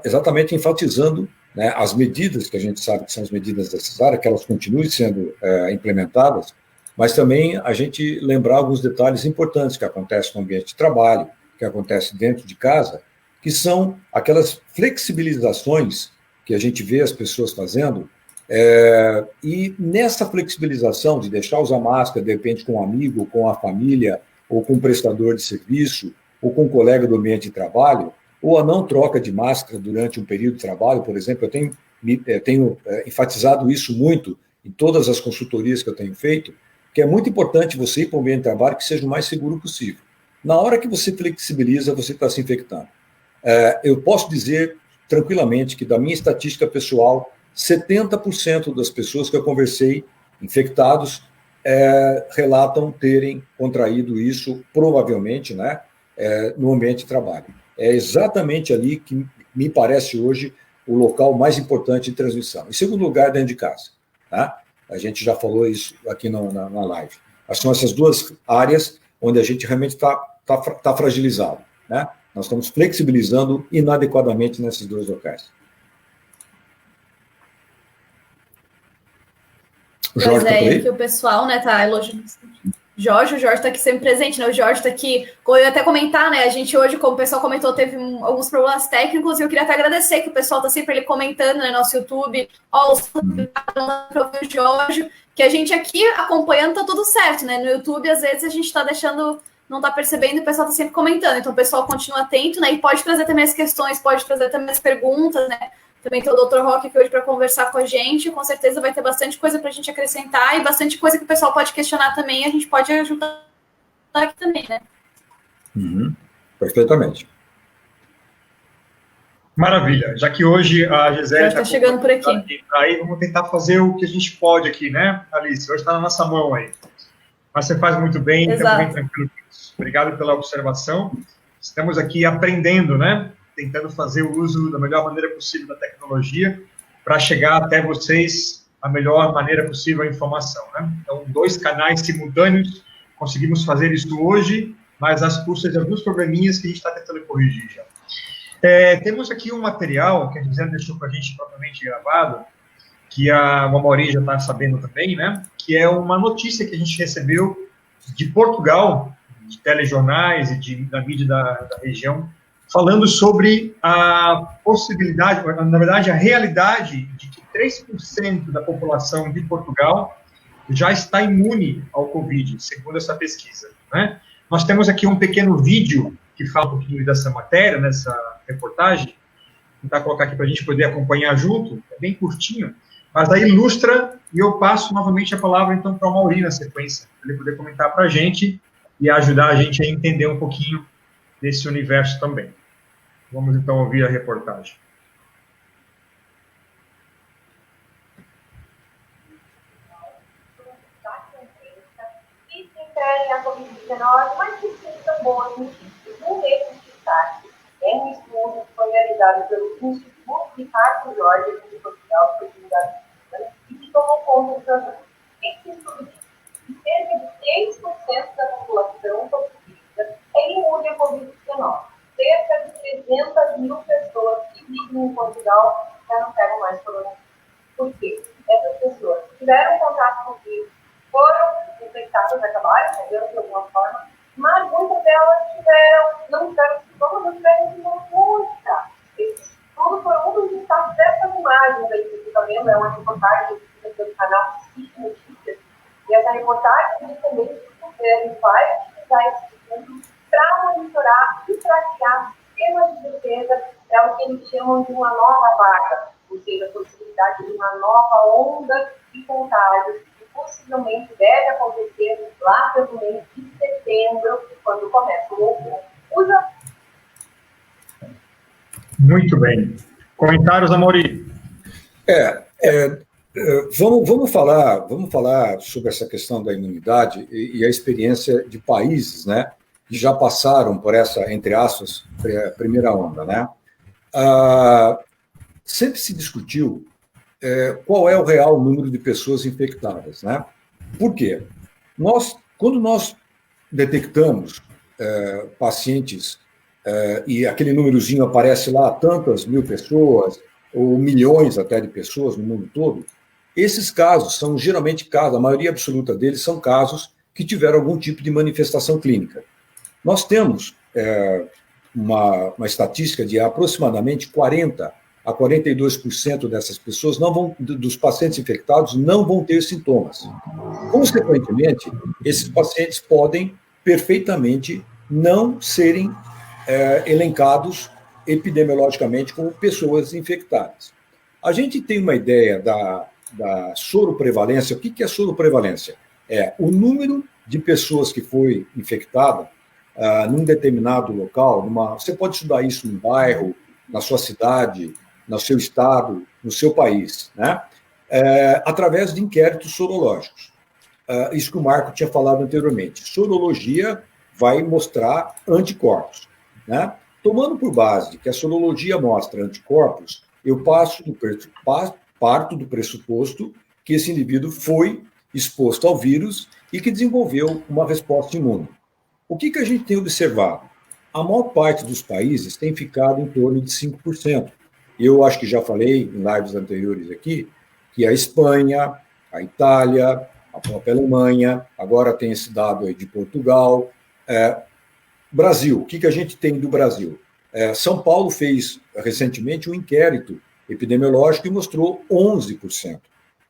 [SPEAKER 5] exatamente enfatizando, né, as medidas que a gente sabe que são as medidas necessárias, que elas continuem sendo implementadas, mas também a gente lembrar alguns detalhes importantes que acontecem no ambiente de trabalho, que acontece dentro de casa, que são aquelas flexibilizações que a gente vê as pessoas fazendo, e nessa flexibilização de deixar usar máscara, de repente, com um amigo, com a família, ou com um prestador de serviço, ou com um colega do ambiente de trabalho, ou a não troca de máscara durante um período de trabalho, por exemplo, eu tenho enfatizado isso muito em todas as consultorias que eu tenho feito, que é muito importante você ir para um ambiente de trabalho que seja o mais seguro possível. Na hora que você flexibiliza, você está se infectando. Eu posso dizer tranquilamente que, da minha estatística pessoal, 70% das pessoas que eu conversei, infectados, relatam terem contraído isso, provavelmente, né, no ambiente de trabalho. É exatamente ali que me parece hoje o local mais importante de transmissão. Em segundo lugar, dentro de casa. Tá? A gente já falou isso aqui na live. São essas duas áreas onde a gente realmente está fragilizado, né? Nós estamos flexibilizando inadequadamente nesses dois locais.
[SPEAKER 3] O Jorge tá que o pessoal, né, tá elogiando. O Jorge tá aqui sempre presente, né? O Jorge tá aqui, eu ia até comentar, né? A gente hoje, como o pessoal comentou, teve alguns problemas técnicos, e eu queria até agradecer que o pessoal tá sempre ali comentando, né, no nosso YouTube, o Jorge, que a gente aqui acompanhando, tá tudo certo, né? No YouTube, às vezes, a gente tá deixando, não tá percebendo, e o pessoal tá sempre comentando. Então, o pessoal continua atento, né? E pode trazer também as questões, pode trazer também as perguntas, né? Também tem o Dr. Roque aqui hoje para conversar com a gente. Com certeza vai ter bastante coisa para a gente acrescentar e bastante coisa que o pessoal pode questionar também. E a gente pode ajudar aqui também, né?
[SPEAKER 5] Perfeitamente.
[SPEAKER 2] Maravilha. Já que hoje a Gisele
[SPEAKER 3] está chegando por aqui.
[SPEAKER 2] Aí vamos tentar fazer o que a gente pode aqui, né, Alice? Hoje está na nossa mão aí. Mas você faz muito bem, estamos bem tranquilo com isso. Obrigado pela observação. Estamos aqui aprendendo, né? Tentando fazer o uso da melhor maneira possível da tecnologia para chegar até vocês a melhor maneira possível a informação, né? Então, 2 canais simultâneos, conseguimos fazer isso hoje, mas às custas de alguns probleminhas que a gente está tentando corrigir já. Temos aqui um material que a Gisele deixou para a gente propriamente gravado, que o Amaury já está sabendo também, né? Que é uma notícia que a gente recebeu de Portugal, de telejornais e da mídia da região, falando sobre a possibilidade, na verdade, a realidade de que 3% da população de Portugal já está imune ao Covid, segundo essa pesquisa, né? Nós temos aqui um pequeno vídeo que fala um pouquinho dessa matéria, nessa reportagem, tentar colocar aqui para a gente poder acompanhar junto, é bem curtinho, mas aí ilustra, e eu passo novamente a palavra, então, para o Mauri na sequência, para ele poder comentar para a gente e ajudar a gente a entender um pouquinho desse universo também. Vamos, então, ouvir a reportagem.
[SPEAKER 7] A Covid-19, mas que são boas notícias. Um desses destaques é um estudo que foi realizado pelo Instituto Ricardo Jorge de Portugal, e que tomou conta dos adultos. Esse estudo diz que cerca de 3% da população portuguesa é imune à Covid-19. Cerca de 300 mil pessoas que vivem em Portugal já não pegam mais coronavírus. Por quê? Essas pessoas tiveram contato com o vírus, foram infectadas, acabaram pegando de alguma forma, mas muitas delas não tiveram sintomas, não tiveram sintomas muito graves. Esse estudo foi um dos destaques dessas imagens aí que você está vendo, é uma reportagem do canal CIC Notícias, e essa reportagem diz também que o governo vai utilizar esse estudo para monitorar e traquear sistemas de defesa para o que eles chamam de uma nova vaga, ou seja, a possibilidade de uma nova onda de contágios, possivelmente deve acontecer lá pelo mês de setembro, quando começa o outubro.
[SPEAKER 2] Muito bem. Comentários, Amorim?
[SPEAKER 5] Vamos falar sobre essa questão da imunidade e a experiência de países, né, que já passaram por essa, entre aspas, primeira onda, né? Sempre se discutiu qual é o real número de pessoas infectadas, né? Por quê? Quando nós detectamos pacientes e aquele númerozinho aparece lá, tantas mil pessoas, ou milhões até de pessoas no mundo todo, esses casos são geralmente casos, a maioria absoluta deles são casos que tiveram algum tipo de manifestação clínica. Nós temos uma estatística de aproximadamente 40% a 42% dessas pessoas dos pacientes infectados não vão ter sintomas. Consequentemente, esses pacientes podem perfeitamente não serem elencados epidemiologicamente como pessoas infectadas. A gente tem uma ideia da soroprevalência. O que é soroprevalência? É o número de pessoas que foi infectada num determinado local. Você pode estudar isso num bairro, na sua cidade, no seu estado, no seu país, né? Através de inquéritos sorológicos. Isso que o Marco tinha falado anteriormente. Sorologia vai mostrar anticorpos, né? Tomando por base que a sorologia mostra anticorpos, eu parto do pressuposto que esse indivíduo foi exposto ao vírus e que desenvolveu uma resposta imune. O que a gente tem observado? A maior parte dos países tem ficado em torno de 5%. Eu acho que já falei em lives anteriores aqui que a Espanha, a Itália, a própria Alemanha, agora tem esse dado aí de Portugal. Brasil, o que a gente tem do Brasil? São Paulo fez recentemente um inquérito epidemiológico e mostrou 11%.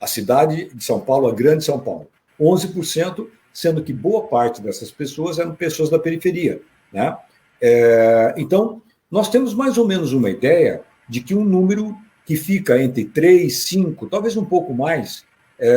[SPEAKER 5] A cidade de São Paulo, a grande São Paulo, 11%, sendo que boa parte dessas pessoas eram pessoas da periferia, né? Então, nós temos mais ou menos uma ideia de que um número que fica entre 3, 5, talvez um pouco mais,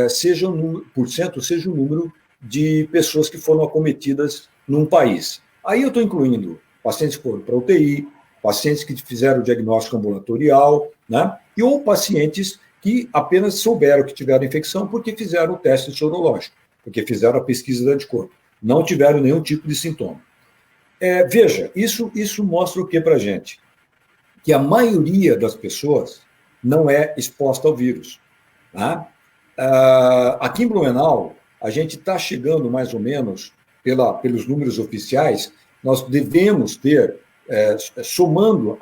[SPEAKER 5] seja um número de pessoas que foram acometidas num país. Aí eu estou incluindo pacientes que foram para UTI, pacientes que fizeram o diagnóstico ambulatorial, né? Ou pacientes que apenas souberam que tiveram infecção porque fizeram o teste sorológico, porque fizeram a pesquisa de anticorpo, não tiveram nenhum tipo de sintoma. Veja, isso mostra o que para a gente? Que a maioria das pessoas não é exposta ao vírus. Tá? Aqui em Blumenau, a gente está chegando mais ou menos, pelos números oficiais, nós devemos ter, somando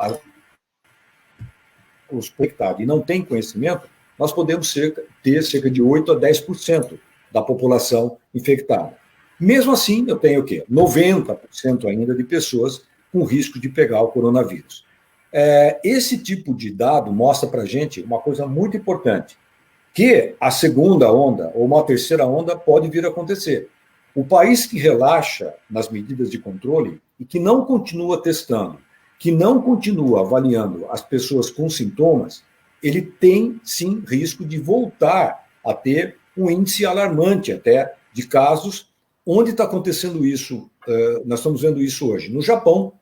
[SPEAKER 5] os infectados e não tem conhecimento, nós podemos ter cerca de 8% a 10% da população infectada. Mesmo assim, eu tenho o quê? 90% ainda de pessoas com risco de pegar o coronavírus. Esse tipo de dado mostra para a gente uma coisa muito importante, que a segunda onda ou uma terceira onda pode vir a acontecer. O país que relaxa nas medidas de controle e que não continua testando que não continua avaliando as pessoas com sintomas, ele tem, sim, risco de voltar a ter um índice alarmante até de casos. Onde está acontecendo isso? Nós estamos vendo isso hoje. No Japão.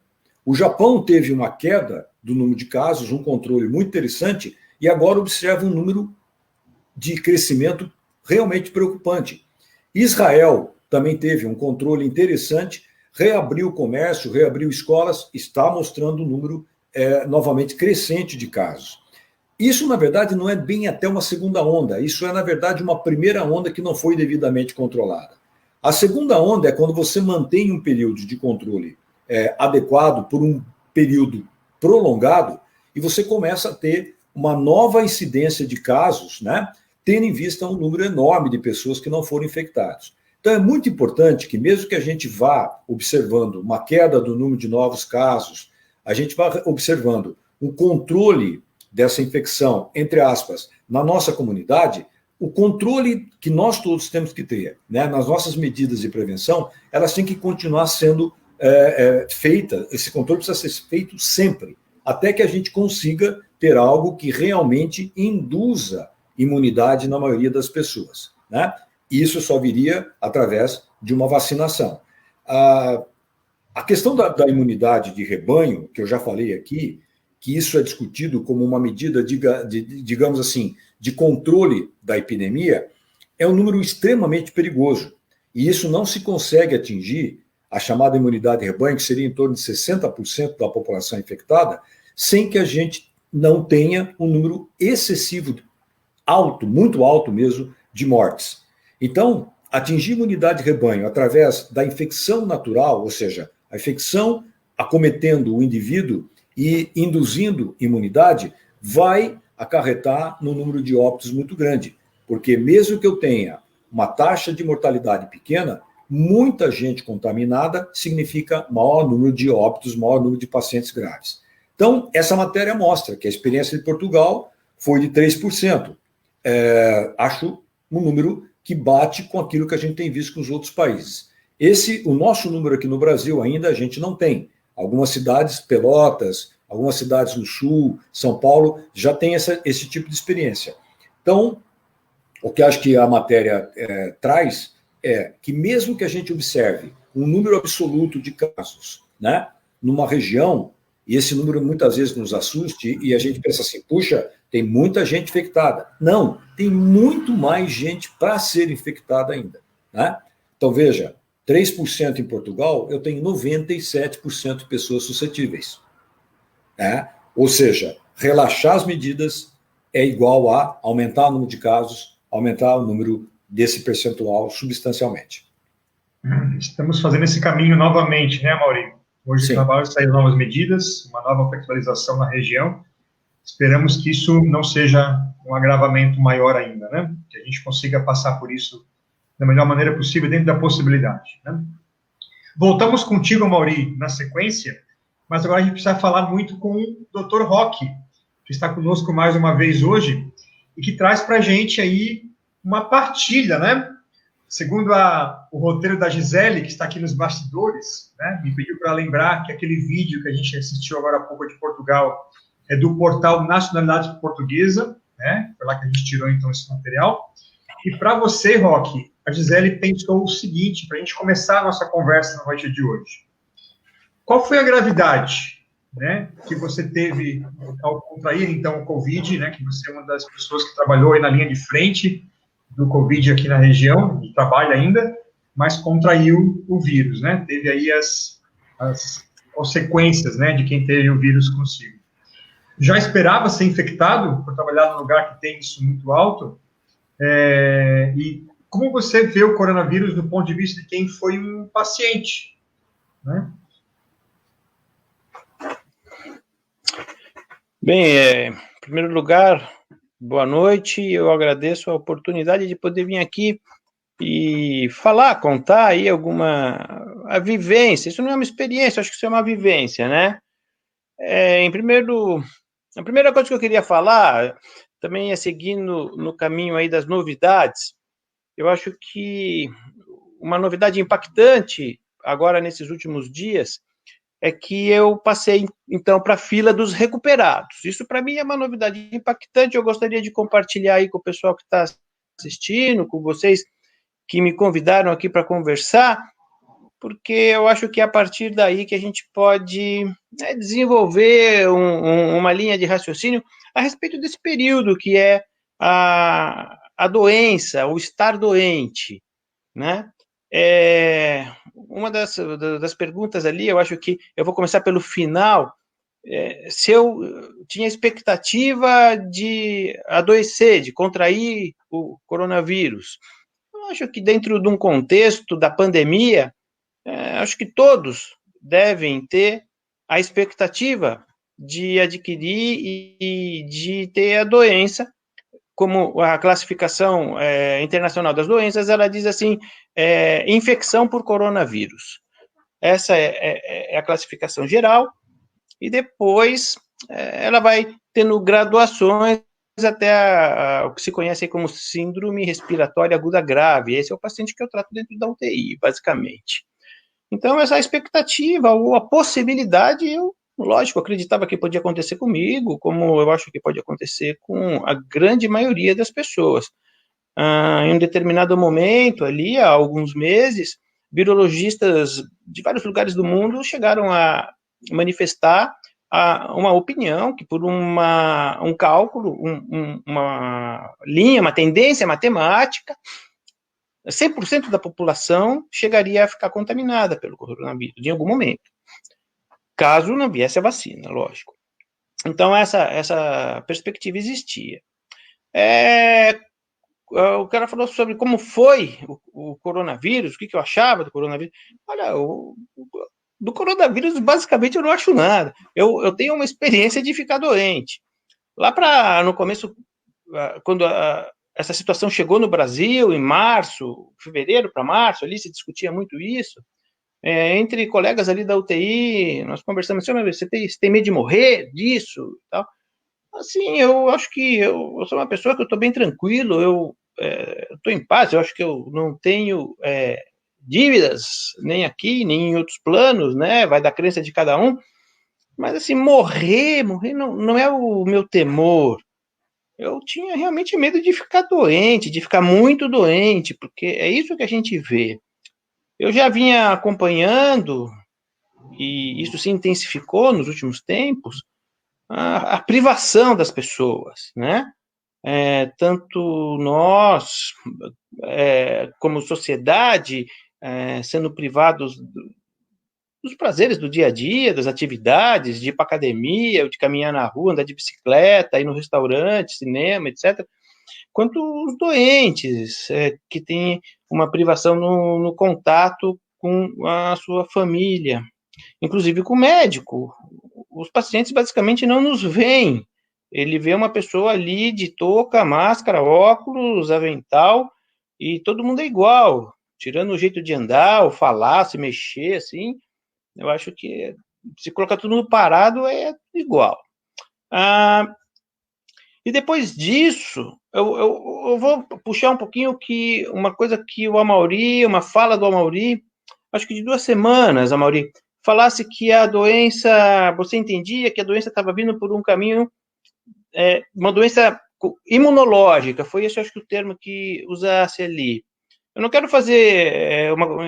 [SPEAKER 5] O Japão teve uma queda do número de casos, um controle muito interessante, e agora observa um número de crescimento realmente preocupante. Israel também teve um controle interessante, reabriu o comércio, reabriu escolas, está mostrando um número novamente crescente de casos. Isso, na verdade, não é bem até uma segunda onda, isso é, na verdade, uma primeira onda que não foi devidamente controlada. A segunda onda é quando você mantém um período de controle adequado por um período prolongado e você começa a ter uma nova incidência de casos, né, tendo em vista um número enorme de pessoas que não foram infectadas. Então, é muito importante que, mesmo que a gente vá observando uma queda do número de novos casos, a gente vá observando um controle dessa infecção, entre aspas, na nossa comunidade, o controle que nós todos temos que ter, né, nas nossas medidas de prevenção, elas têm que continuar sendo feitas, esse controle precisa ser feito sempre, até que a gente consiga ter algo que realmente induza imunidade na maioria das pessoas, né? Isso só viria através de uma vacinação. A questão da imunidade de rebanho, que eu já falei aqui, que isso é discutido como uma medida, digamos assim, de controle da epidemia, é um número extremamente perigoso. E isso não se consegue atingir, a chamada imunidade de rebanho, que seria em torno de 60% da população infectada, sem que a gente não tenha um número excessivo, alto, muito alto mesmo, de mortes. Então, atingir imunidade de rebanho através da infecção natural, ou seja, a infecção acometendo o indivíduo e induzindo imunidade, vai acarretar num número de óbitos muito grande. Porque mesmo que eu tenha uma taxa de mortalidade pequena, muita gente contaminada significa maior número de óbitos, maior número de pacientes graves. Então, essa matéria mostra que a experiência de Portugal foi de 3%. Acho um número que bate com aquilo que a gente tem visto com os outros países. O nosso número aqui no Brasil ainda a gente não tem. Algumas cidades, Pelotas, algumas cidades no Sul, São Paulo, já tem esse tipo de experiência. Então, o que acho que a matéria traz é que mesmo que a gente observe um número absoluto de casos, né, numa região, e esse número muitas vezes nos assuste, e a gente pensa assim, puxa, tem muita gente infectada. Não, tem muito mais gente para ser infectada ainda, né? Então, veja, 3% em Portugal, eu tenho 97% de pessoas suscetíveis. Né? Ou seja, relaxar as medidas é igual a aumentar o número de casos, aumentar o número desse percentual substancialmente.
[SPEAKER 2] Estamos fazendo esse caminho novamente, né, Maurício? Hoje
[SPEAKER 5] Sim.
[SPEAKER 2] o trabalho saiu novas medidas, uma nova factualização na região. Esperamos que isso não seja um agravamento maior ainda, né? Que a gente consiga passar por isso da melhor maneira possível, dentro da possibilidade, né? Voltamos contigo, Mauri, na sequência, mas agora a gente precisa falar muito com o Dr. Roque, que está conosco mais uma vez hoje, e que traz para a gente aí uma partilha, né? Segundo o roteiro da Gisele, que está aqui nos bastidores, né, me pediu para lembrar que aquele vídeo que a gente assistiu agora há pouco de Portugal é do portal Nacionalidade Portuguesa, né? Foi lá que a gente tirou, então, esse material. E para você, Roque, a Gisele pensou o seguinte, para a gente começar a nossa conversa na noite de hoje. Qual foi a gravidade, né, que você teve ao contrair, então, o Covid, né, que você é uma das pessoas que trabalhou aí na linha de frente do Covid aqui na região, e trabalha ainda, mas contraiu o vírus, né? Teve aí as consequências, né, de quem teve o vírus consigo. Já esperava ser infectado por trabalhar num lugar que tem isso muito alto? E como você vê o coronavírus do ponto de vista de quem foi um paciente, né?
[SPEAKER 8] Bem, em primeiro lugar, boa noite. Eu agradeço a oportunidade de poder vir aqui e contar aí a vivência. Isso não é uma experiência, acho que isso é uma vivência, né? A primeira coisa que eu queria falar, também é seguindo no caminho aí das novidades. Eu acho que uma novidade impactante agora nesses últimos dias é que eu passei, então, para a fila dos recuperados. Isso, para mim, é uma novidade impactante. Eu gostaria de compartilhar aí com o pessoal que está assistindo, com vocês que me convidaram aqui para conversar, porque eu acho que é a partir daí que a gente pode desenvolver uma linha de raciocínio a respeito desse período que é a doença, o estar doente, né? Uma das perguntas ali, eu acho que eu vou começar pelo final, se eu tinha expectativa de adoecer, de contrair o coronavírus. Eu acho que dentro de um contexto da pandemia, acho que todos devem ter a expectativa de adquirir e de ter a doença, como a classificação internacional das doenças, ela diz assim, infecção por coronavírus. Essa é a classificação geral, e depois ela vai tendo graduações até o que se conhece como síndrome respiratória aguda grave. Esse é o paciente que eu trato dentro da UTI, basicamente. Então, essa expectativa, ou a possibilidade, eu, lógico, acreditava que podia acontecer comigo, como eu acho que pode acontecer com a grande maioria das pessoas. Em um determinado momento, ali, há alguns meses, virologistas de vários lugares do mundo chegaram a manifestar uma opinião que, por um cálculo, uma linha, uma tendência matemática, 100% da população chegaria a ficar contaminada pelo coronavírus em algum momento, caso não viesse a vacina, lógico. Então, essa perspectiva existia. O cara falou sobre como foi o coronavírus, o que eu achava do coronavírus. Olha, do coronavírus, basicamente, eu não acho nada. Eu tenho uma experiência de ficar doente. Lá no começo, quando essa situação chegou no Brasil, em março, fevereiro para março, ali se discutia muito isso, entre colegas ali da UTI, nós conversamos assim, você tem medo de morrer disso e tal? Assim, eu acho que eu sou uma pessoa que eu estou bem tranquilo, eu estou em paz, eu acho que eu não tenho dívidas, nem aqui, nem em outros planos, né, vai da crença de cada um, mas assim, morrer não é o meu temor. Eu tinha realmente medo de ficar doente, de ficar muito doente, porque é isso que a gente vê. Eu já vinha acompanhando, e isso se intensificou nos últimos tempos, a privação das pessoas, né? Tanto nós, como sociedade, sendo privados dos prazeres do dia a dia, das atividades, de ir para academia, de caminhar na rua, andar de bicicleta, ir no restaurante, cinema, etc., quanto os doentes, que têm uma privação no contato com a sua família, inclusive com o médico. Os pacientes basicamente não nos veem. Ele vê uma pessoa ali de touca, máscara, óculos, avental, e todo mundo é igual, tirando o jeito de andar, ou falar, se mexer, assim. Eu acho que se colocar tudo no parado é igual. E depois disso, eu vou puxar um pouquinho uma coisa que o Amaury, uma fala do Amaury, acho que de 2 semanas, Amaury, falasse que a doença, você entendia que a doença estava vindo por um caminho, uma doença imunológica, foi esse, acho que o termo que usasse ali. Eu não quero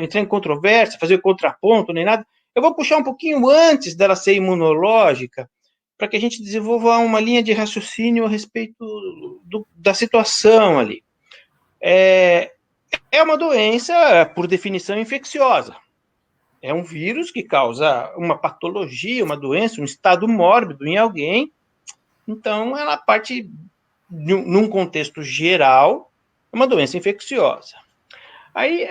[SPEAKER 8] entrar em controvérsia, fazer contraponto, nem nada. Eu vou puxar um pouquinho antes dela ser imunológica, para que a gente desenvolva uma linha de raciocínio a respeito da situação ali. É uma doença, por definição, infecciosa. É um vírus que causa uma patologia, uma doença, um estado mórbido em alguém. Então, ela parte, num contexto geral, é uma doença infecciosa. Aí,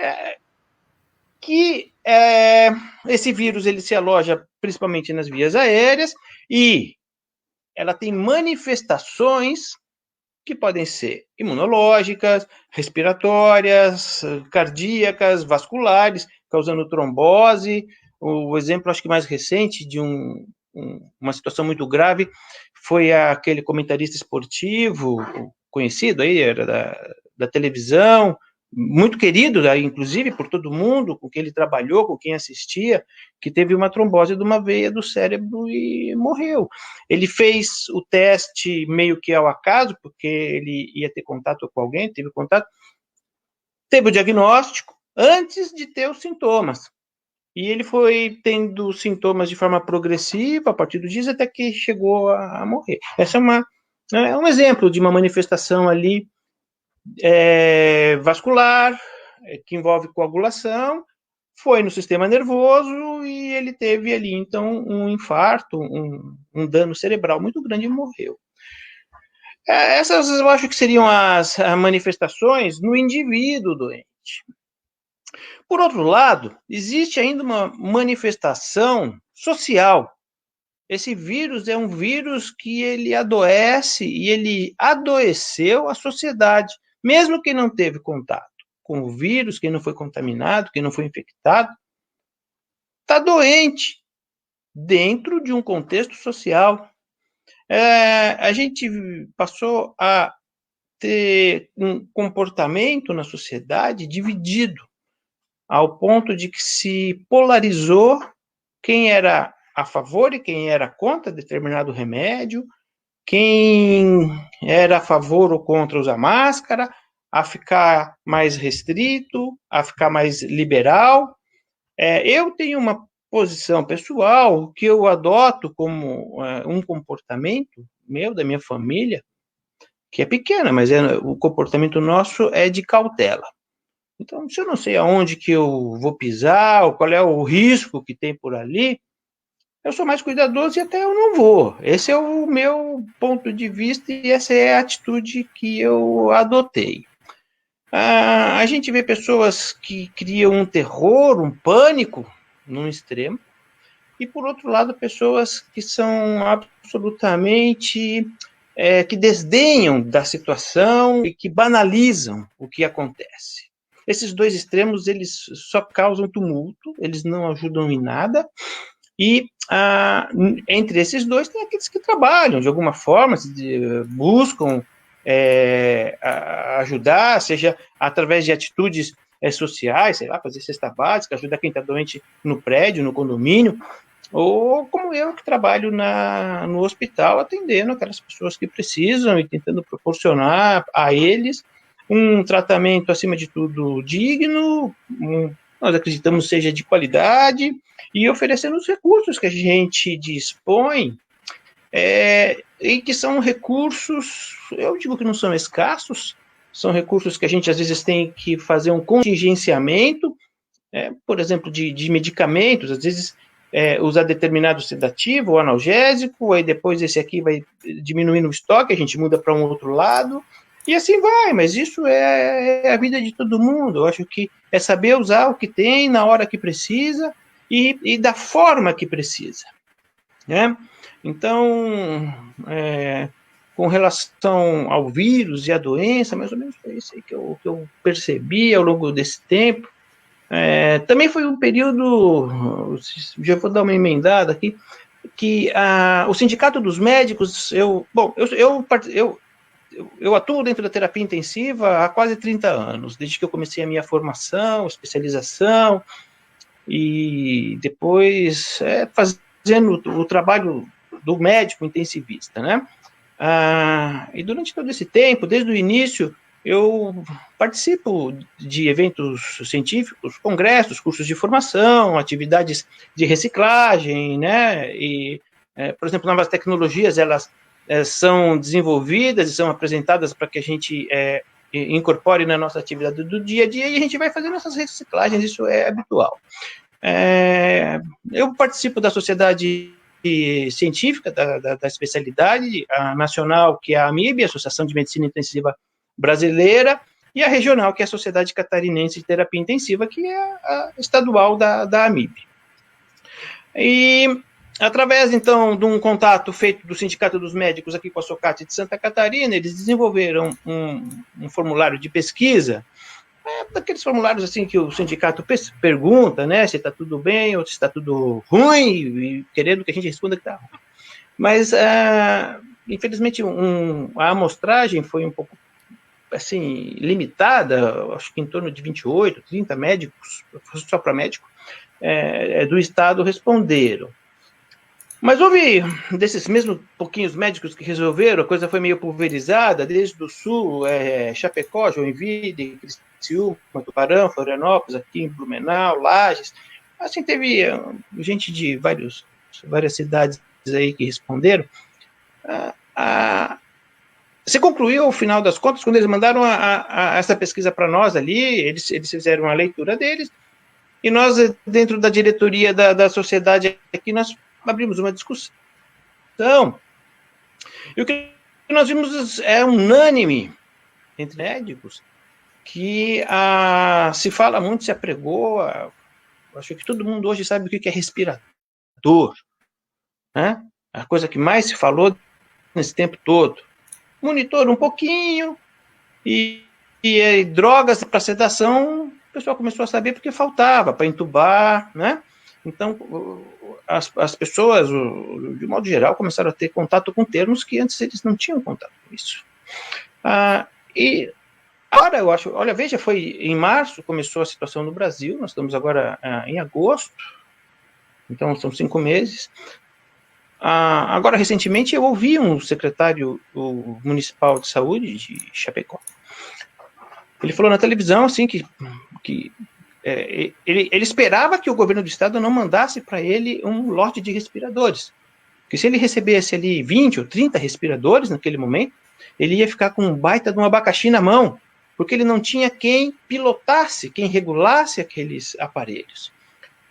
[SPEAKER 8] esse vírus ele se aloja principalmente nas vias aéreas e ela tem manifestações que podem ser imunológicas, respiratórias, cardíacas, vasculares, causando trombose. O exemplo, acho que mais recente, de uma situação muito grave, foi aquele comentarista esportivo, conhecido aí, era da televisão, muito querido, inclusive, por todo mundo, com quem ele trabalhou, com quem assistia, que teve uma trombose de uma veia do cérebro e morreu. Ele fez o teste meio que ao acaso, porque ele ia ter contato com alguém, teve contato, teve o diagnóstico antes de ter os sintomas. E ele foi tendo sintomas de forma progressiva, a partir dos dias, até que chegou a morrer. Essa é um exemplo de uma manifestação ali vascular, que envolve coagulação, foi no sistema nervoso e ele teve ali, então, um infarto, um dano cerebral muito grande e morreu. Essas eu acho que seriam as manifestações no indivíduo doente. Por outro lado, existe ainda uma manifestação social. Esse vírus é um vírus que ele adoece e ele adoeceu a sociedade, mesmo quem não teve contato com o vírus, quem não foi contaminado, quem não foi infectado, está doente dentro de um contexto social. A gente passou a ter um comportamento na sociedade dividido, ao ponto de que se polarizou quem era a favor e quem era contra determinado remédio, quem era a favor ou contra usar máscara, a ficar mais restrito, a ficar mais liberal. Eu tenho uma posição pessoal que eu adoto como um comportamento meu, da minha família, que é pequena, mas o comportamento nosso é de cautela. Então, se eu não sei aonde que eu vou pisar, ou qual é o risco que tem por ali, eu sou mais cuidadoso e até eu não vou. Esse é o meu ponto de vista e essa é a atitude que eu adotei. A gente vê pessoas que criam um terror, um pânico, num extremo, e, por outro lado, pessoas que são absolutamente... que desdenham da situação e que banalizam o que acontece. Esses dois extremos, eles só causam tumulto, eles não ajudam em nada, e entre esses dois tem aqueles que trabalham, de alguma forma, buscam ajudar, seja através de atitudes sociais, sei lá, fazer cesta básica, ajudar quem está doente no prédio, no condomínio, ou como eu, que trabalho no hospital, atendendo aquelas pessoas que precisam e tentando proporcionar a eles um tratamento, acima de tudo, digno, nós acreditamos seja de qualidade, e oferecendo os recursos que a gente dispõe, e que são recursos, eu digo que não são escassos, são recursos que a gente às vezes tem que fazer um contingenciamento, por exemplo, de medicamentos, às vezes usar determinado sedativo ou analgésico, aí depois esse aqui vai diminuindo o estoque, a gente muda para um outro lado, e assim vai, mas isso é a vida de todo mundo. Eu acho que é saber usar o que tem na hora que precisa e da forma que precisa, né? Então, com relação ao vírus e à doença, mais ou menos foi isso aí que eu percebi ao longo desse tempo. Também foi um período, já vou dar uma emendada aqui, que o Sindicato dos Médicos, eu atuo dentro da terapia intensiva há quase 30 anos, desde que eu comecei a minha formação, especialização, e depois fazendo o trabalho do médico intensivista, né? E durante todo esse tempo, desde o início, eu participo de eventos científicos, congressos, cursos de formação, atividades de reciclagem, né? E, por exemplo, novas tecnologias, elas são desenvolvidas e são apresentadas para que a gente incorpore na nossa atividade do dia a dia, e a gente vai fazendo essas reciclagens, isso é habitual. Eu participo da sociedade científica da especialidade, a nacional, que é a AMIB, Associação de Medicina Intensiva Brasileira, e a regional, que é a Sociedade Catarinense de Terapia Intensiva, que é a estadual da AMIB. E, através, então, de um contato feito do Sindicato dos Médicos aqui com a SOCAT de Santa Catarina, eles desenvolveram um formulário de pesquisa, daqueles formulários assim que o sindicato pergunta, né, se está tudo bem ou se está tudo ruim, e querendo que a gente responda que está ruim. Mas, infelizmente, a amostragem foi um pouco assim, limitada, acho que em torno de 28, 30 médicos, só para médico, do Estado responderam. Mas houve, desses mesmos pouquinhos médicos que resolveram, a coisa foi meio pulverizada, desde o Sul, Chapecó, Joinville, Criciúma, Tubarão, Florianópolis, aqui em Blumenau, Lages. Assim, teve gente de várias cidades aí que responderam. Se concluiu, ao final das contas, quando eles mandaram essa pesquisa para nós ali, eles fizeram a leitura deles, e nós, dentro da diretoria da sociedade aqui, nós abrimos uma discussão. E o que nós vimos é unânime entre médicos, que se fala muito, se apregou, acho que todo mundo hoje sabe o que é respirador, né? A coisa que mais se falou nesse tempo todo. Monitor um pouquinho, e drogas para sedação, o pessoal começou a saber porque faltava, para entubar, né? Então, as pessoas, de modo geral, começaram a ter contato com termos que antes eles não tinham contato com isso. E agora, eu acho, olha, veja, foi em março, começou a situação no Brasil, nós estamos agora em agosto, então são 5 meses. Agora, recentemente, eu ouvi um secretário municipal de saúde de Chapecó. Ele falou na televisão, assim, que ele esperava que o governo do estado não mandasse para ele um lote de respiradores. Porque se ele recebesse ali 20 ou 30 respiradores naquele momento, ele ia ficar com um baita de um abacaxi na mão, porque ele não tinha quem pilotasse, quem regulasse aqueles aparelhos.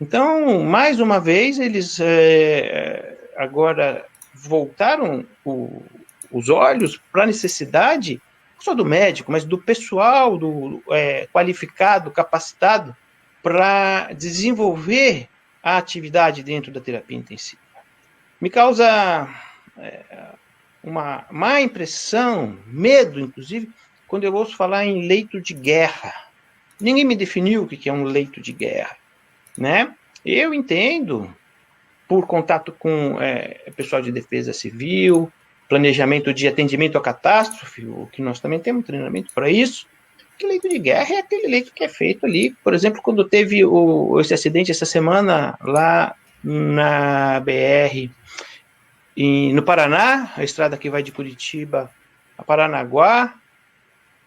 [SPEAKER 8] Então, mais uma vez, eles agora voltaram os olhos para a necessidade, não só do médico, mas do pessoal qualificado, capacitado, para desenvolver a atividade dentro da terapia intensiva. Me causa uma má impressão, medo, inclusive, quando eu ouço falar em leito de guerra. Ninguém me definiu o que é um leito de guerra, né? Eu entendo, por contato com pessoal de defesa civil, planejamento de atendimento à catástrofe, o que nós também temos treinamento para isso, que leito de guerra é aquele leito que é feito ali, por exemplo, quando teve esse acidente essa semana lá na BR, no Paraná, a estrada que vai de Curitiba a Paranaguá,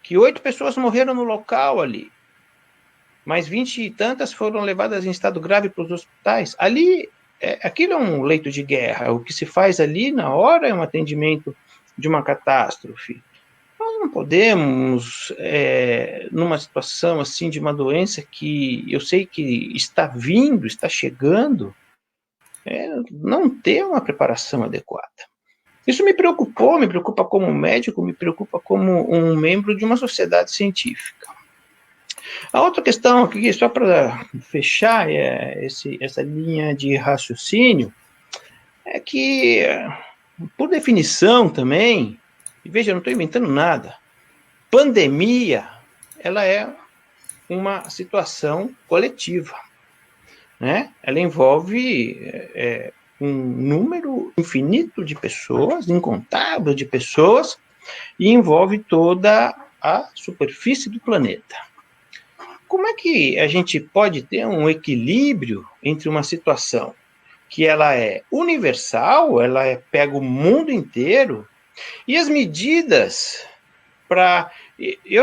[SPEAKER 8] que 8 pessoas morreram no local ali, mais 20 e tantas foram levadas em estado grave para os hospitais. Ali, aquilo é um leito de guerra. O que se faz ali na hora é um atendimento de uma catástrofe. Nós não podemos, numa situação assim de uma doença que eu sei que está vindo, está chegando, não ter uma preparação adequada. Isso me preocupa como médico, me preocupa como um membro de uma sociedade científica. A outra questão aqui, só para fechar essa linha de raciocínio, é que, por definição também, e veja, eu não estou inventando nada, pandemia, ela é uma situação coletiva, né? Ela envolve um número infinito de pessoas, incontável de pessoas, e envolve toda a superfície do planeta. Como é que a gente pode ter um equilíbrio entre uma situação que ela é universal, ela pega o mundo inteiro, e as medidas para... E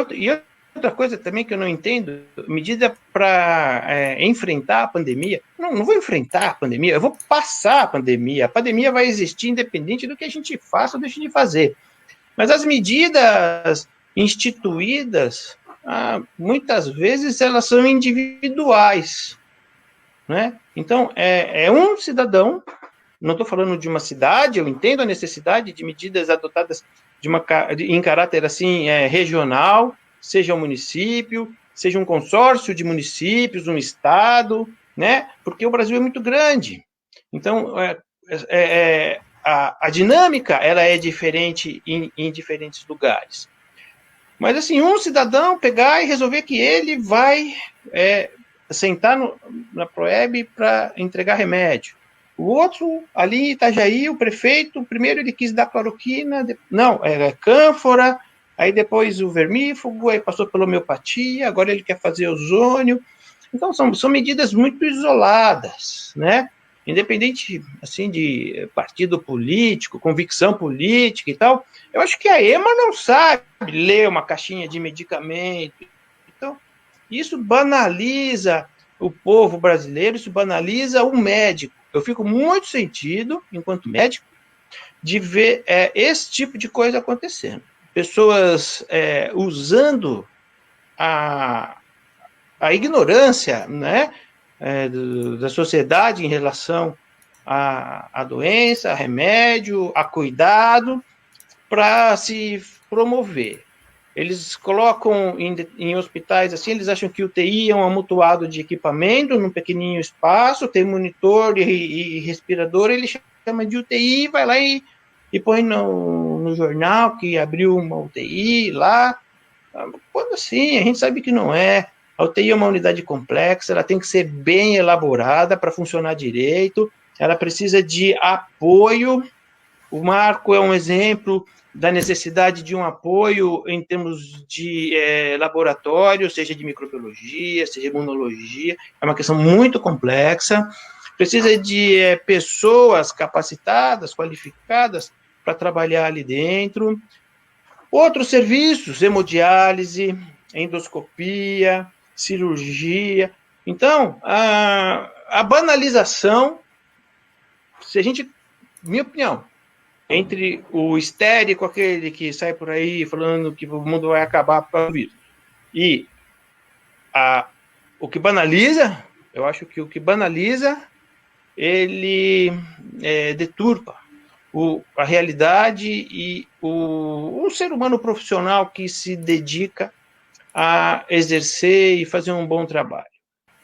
[SPEAKER 8] outra coisa também que eu não entendo, medida para enfrentar a pandemia. Não vou enfrentar a pandemia, eu vou passar a pandemia. A pandemia vai existir independente do que a gente faça ou deixe de fazer. Mas as medidas instituídas, muitas vezes elas são individuais, né? Então, é um cidadão, não estou falando de uma cidade, eu entendo a necessidade de medidas adotadas em caráter assim, regional, seja um município, seja um consórcio de municípios, um estado, né? Porque o Brasil é muito grande. Então, a dinâmica ela é diferente em diferentes lugares. Mas, assim, um cidadão pegar e resolver que ele vai sentar na Proeb para entregar remédio. O outro, ali em Itajaí, o prefeito, primeiro ele quis dar cloroquina, não, era cânfora, aí depois o vermífugo, aí passou pela homeopatia, agora ele quer fazer ozônio. Então, são medidas muito isoladas, né? Independente, assim, de partido político, convicção política e tal, eu acho que a EMA não sabe ler uma caixinha de medicamento. Então, isso banaliza o povo brasileiro, isso banaliza o médico. Eu fico muito sentido, enquanto médico, de ver esse tipo de coisa acontecendo. Pessoas usando a ignorância, né, da sociedade em relação à doença, a remédio, a cuidado, para se promover. Eles colocam em hospitais assim, eles acham que o UTI é um amontoado de equipamento num pequenininho espaço, tem monitor e respirador, ele chama de UTI, vai lá e põe no jornal que abriu uma UTI lá. Quando assim, a gente sabe que não é. A UTI é uma unidade complexa, ela tem que ser bem elaborada para funcionar direito, ela precisa de apoio. O Marco é um exemplo da necessidade de um apoio em termos de laboratório, seja de microbiologia, seja de imunologia, é uma questão muito complexa, precisa de pessoas capacitadas, qualificadas para trabalhar ali dentro. Outros serviços, hemodiálise, endoscopia, cirurgia. Então, a banalização, se a gente, minha opinião, entre o histérico, aquele que sai por aí falando que o mundo vai acabar por vírus, e o que banaliza, eu acho que o que banaliza, ele deturpa a realidade e o ser humano profissional que se dedica a exercer e fazer um bom trabalho.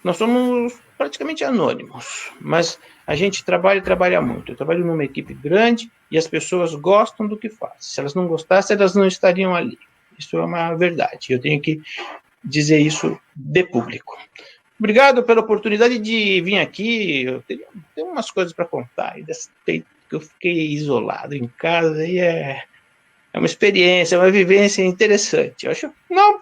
[SPEAKER 8] Nós somos praticamente anônimos, mas a gente trabalha muito. Eu trabalho numa equipe grande e as pessoas gostam do que faz. Se elas não gostassem, elas não estariam ali. Isso é uma verdade. Eu tenho que dizer isso de público. Obrigado pela oportunidade de vir aqui. Eu tenho umas coisas para contar. E desse tempo que eu fiquei isolado em casa, e é uma experiência, uma vivência interessante. Eu acho, não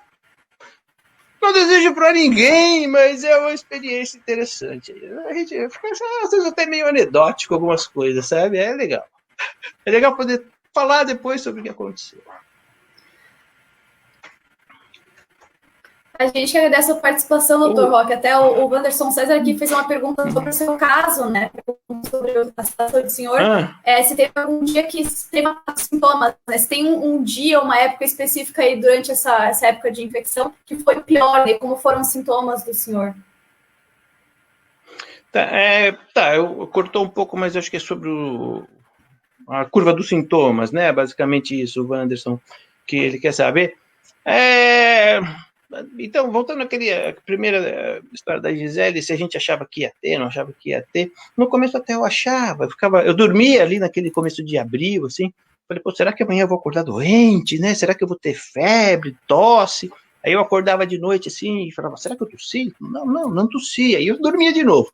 [SPEAKER 8] desejo para ninguém, mas é uma experiência interessante. A gente fica, às vezes, até meio anedótico algumas coisas, sabe? É legal. É legal poder falar depois sobre o que aconteceu.
[SPEAKER 3] A gente agradece a participação, doutor Roque. Até o Wanderson César aqui fez uma pergunta sobre o seu caso, né? Sobre a situação do senhor. Se teve algum dia que teve sintomas, né? Se tem um dia, uma época específica aí durante essa época de infecção que foi o pior, né? Como foram os sintomas do senhor?
[SPEAKER 8] Eu cortou um pouco, mas acho que é sobre a curva dos sintomas, né? Basicamente isso, o Wanderson, que ele quer saber. Então, voltando àquela primeira história da Gisele, se a gente achava que ia ter, não achava que ia ter, no começo até eu achava, eu dormia ali naquele começo de abril, assim, falei, será que amanhã eu vou acordar doente, né, será que eu vou ter febre, tosse? Aí eu acordava de noite, assim, e falava, será que eu tossi? Não tossia, aí eu dormia de novo.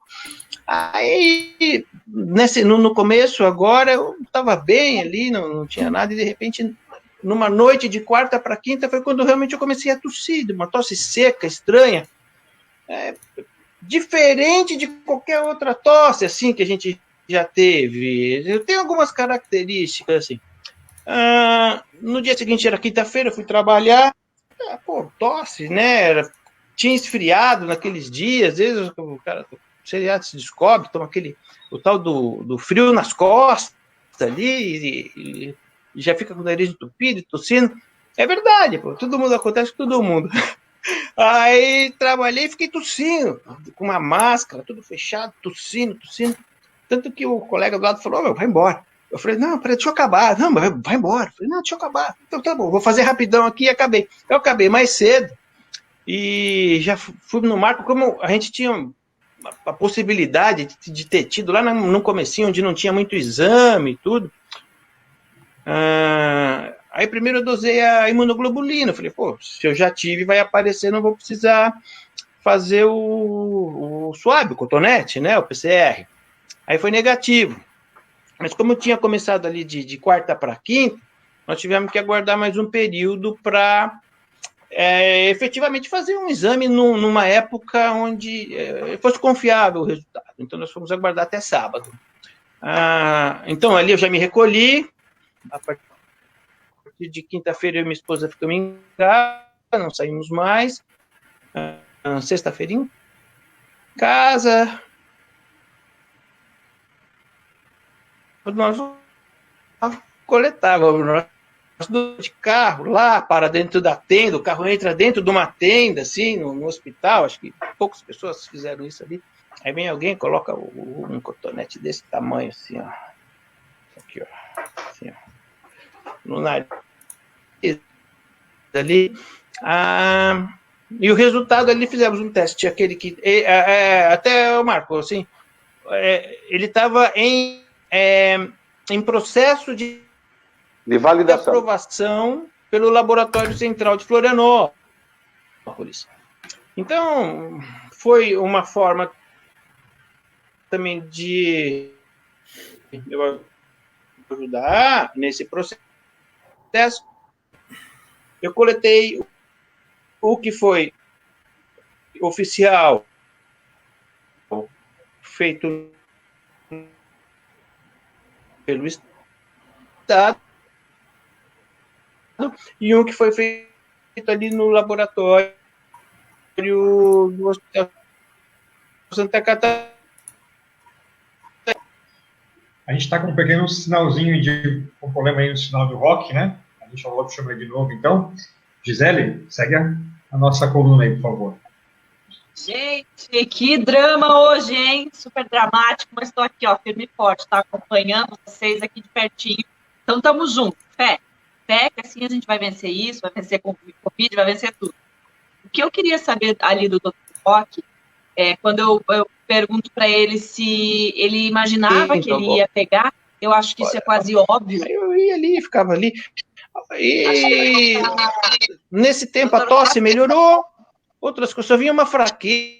[SPEAKER 8] Aí, no começo, agora, eu estava bem ali, não tinha nada, e de repente, numa noite de quarta para quinta, foi quando realmente eu comecei a tossir, uma tosse seca, estranha, diferente de qualquer outra tosse, assim, que a gente já teve. Eu tenho algumas características, assim. No dia seguinte, era quinta-feira, eu fui trabalhar, tosse, né, tinha esfriado naqueles dias, às vezes o cara, se descobre, toma o tal do frio nas costas ali, e já fica com o nariz entupido, tossindo. É verdade, todo mundo, acontece com todo mundo. Aí trabalhei e fiquei tossindo, com uma máscara, tudo fechado, tossindo. Tanto que o colega do lado falou, vai embora. Eu falei, não, peraí, deixa eu acabar. Não, mas vai embora. Eu falei, não, deixa eu acabar. Então tá bom, vou fazer rapidão aqui e acabei. Eu acabei mais cedo e já fui no Marco, como a gente tinha a possibilidade de ter tido lá no comecinho, onde não tinha muito exame e tudo. Aí primeiro eu dosei a imunoglobulina. Eu falei, se eu já tive, vai aparecer, não vou precisar fazer o swab, o cotonete, né, o PCR. Aí foi negativo. Mas como eu tinha começado ali de quarta para quinta, nós tivemos que aguardar mais um período para efetivamente fazer um exame numa época onde fosse confiável o resultado. Então, nós fomos aguardar até sábado. Então, ali eu já me recolhi. A partir de quinta-feira, eu e minha esposa ficamos em casa, não saímos mais. Sexta-feira em casa. Nós coletávamos de carro lá para dentro da tenda, o carro entra dentro de uma tenda, assim, no hospital, acho que poucas pessoas fizeram isso ali. Aí vem alguém, coloca um cotonete desse tamanho, assim, ó. Aqui, ó. Assim, ó. No nariz ali. E o resultado ali, fizemos um teste, aquele que... até o Marco, assim, ele estava em processo de
[SPEAKER 6] validação,
[SPEAKER 8] aprovação pelo Laboratório Central de Florianópolis. Então, foi uma forma também de eu ajudar nesse processo. Eu coletei o que foi oficial, feito pelo Estado, e um que foi feito ali no laboratório do Hospital Santa Catarina.
[SPEAKER 2] A gente está com um pequeno sinalzinho de um problema aí no sinal do Rock, né? A gente logo chama ele de novo, então. Gisele, segue a nossa coluna aí, por favor.
[SPEAKER 4] Gente, que drama hoje, hein? Super dramático, mas estou aqui, ó, firme e forte, tá acompanhando vocês aqui de pertinho. Então, estamos juntos. Fé, que assim a gente vai vencer isso, vai vencer Covid, vai vencer tudo. O que eu queria saber ali do Dr. Rock, quando eu pergunto para ele se ele imaginava que ele ia pegar, eu acho que isso é quase óbvio.
[SPEAKER 8] Eu ia ali, ficava ali. E nesse tempo a tosse melhorou, outras coisas, só vinha uma fraqueza,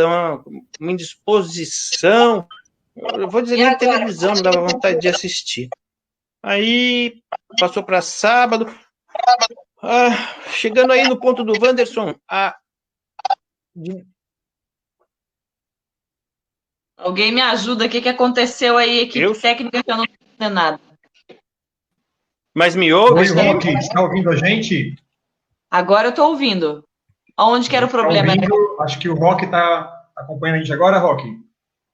[SPEAKER 8] uma indisposição. Eu vou dizer, nem televisão não dava vontade de assistir. Aí passou para sábado. Chegando aí no ponto do Wanderson.
[SPEAKER 4] Alguém me ajuda, o que aconteceu aí, equipe técnica, que eu não estou entendendo nada.
[SPEAKER 8] Mas me ouve?
[SPEAKER 2] Oi, Rock, está ouvindo a gente?
[SPEAKER 4] Agora eu estou ouvindo. Onde que era o problema?
[SPEAKER 2] Acho que o Rock está acompanhando a gente agora, Rock.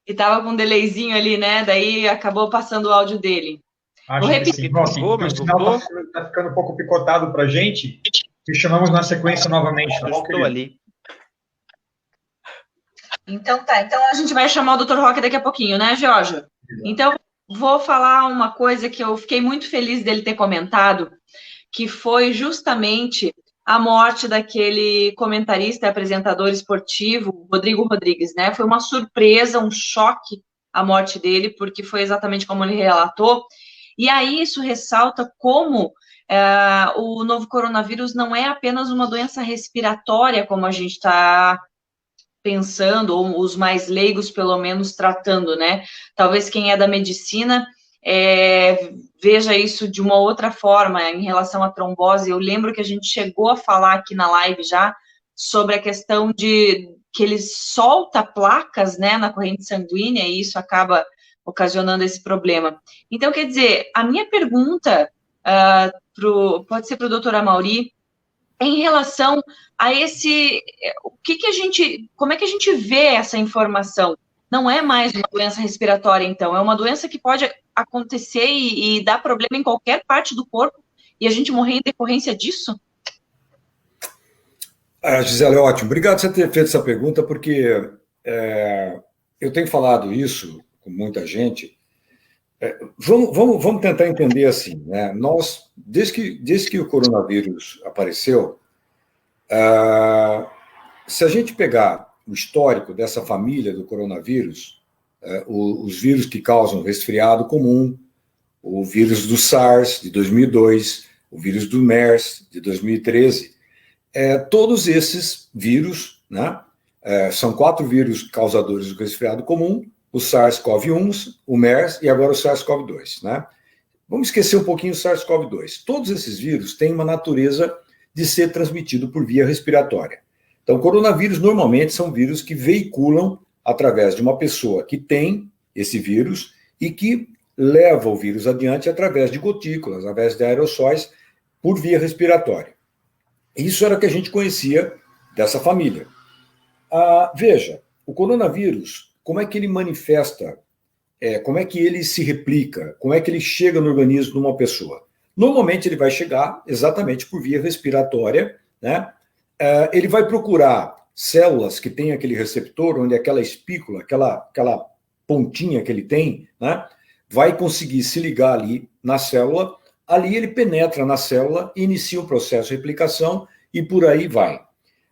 [SPEAKER 4] E estava com um delayzinho ali, né? Daí acabou passando o áudio dele.
[SPEAKER 2] Acho que sim. Rock, o sinal está ficando um pouco picotado para a gente. Te chamamos na sequência novamente. Tá bom,
[SPEAKER 8] estou ali.
[SPEAKER 4] Então tá. Então a gente vai chamar o Dr. Rock daqui a pouquinho, né, Jorge? Então, vou falar uma coisa que eu fiquei muito feliz dele ter comentado, que foi justamente a morte daquele comentarista e apresentador esportivo, Rodrigo Rodrigues, né? Foi uma surpresa, um choque a morte dele, porque foi exatamente como ele relatou. E aí isso ressalta como o novo coronavírus não é apenas uma doença respiratória, como a gente está pensando, ou os mais leigos, pelo menos, tratando, né? Talvez quem é da medicina veja isso de uma outra forma em relação à trombose. Eu lembro que a gente chegou a falar aqui na live já sobre a questão de que ele solta placas, né, na corrente sanguínea, e isso acaba ocasionando esse problema. Então, quer dizer, a minha pergunta pode ser para o doutor Amaury, em relação a como é que a gente vê essa informação? Não é mais uma doença respiratória, então, é uma doença que pode acontecer e dar problema em qualquer parte do corpo e a gente morrer em decorrência disso?
[SPEAKER 5] Gisele, ótimo. Obrigado por você ter feito essa pergunta, porque eu tenho falado isso com muita gente. Vamos tentar entender assim, né? Nós, desde que o coronavírus apareceu, se a gente pegar o histórico dessa família do coronavírus, os vírus que causam resfriado comum, o vírus do SARS, de 2002, o vírus do MERS, de 2013, todos esses vírus, né, são 4 vírus causadores do resfriado comum, o SARS-CoV-1, o MERS e agora o SARS-CoV-2, né? Vamos esquecer um pouquinho o SARS-CoV-2. Todos esses vírus têm uma natureza de ser transmitido por via respiratória. Então, coronavírus normalmente são vírus que veiculam através de uma pessoa que tem esse vírus e que leva o vírus adiante através de gotículas, através de aerossóis, por via respiratória. Isso era o que a gente conhecia dessa família. Veja, o coronavírus, como é que ele manifesta, como é que ele se replica, como é que ele chega no organismo de uma pessoa? Normalmente ele vai chegar exatamente por via respiratória, né? Ele vai procurar células que têm aquele receptor, onde aquela espícula, aquela pontinha que ele tem, né? Vai conseguir se ligar ali na célula, ali ele penetra na célula, inicia um processo de replicação e por aí vai.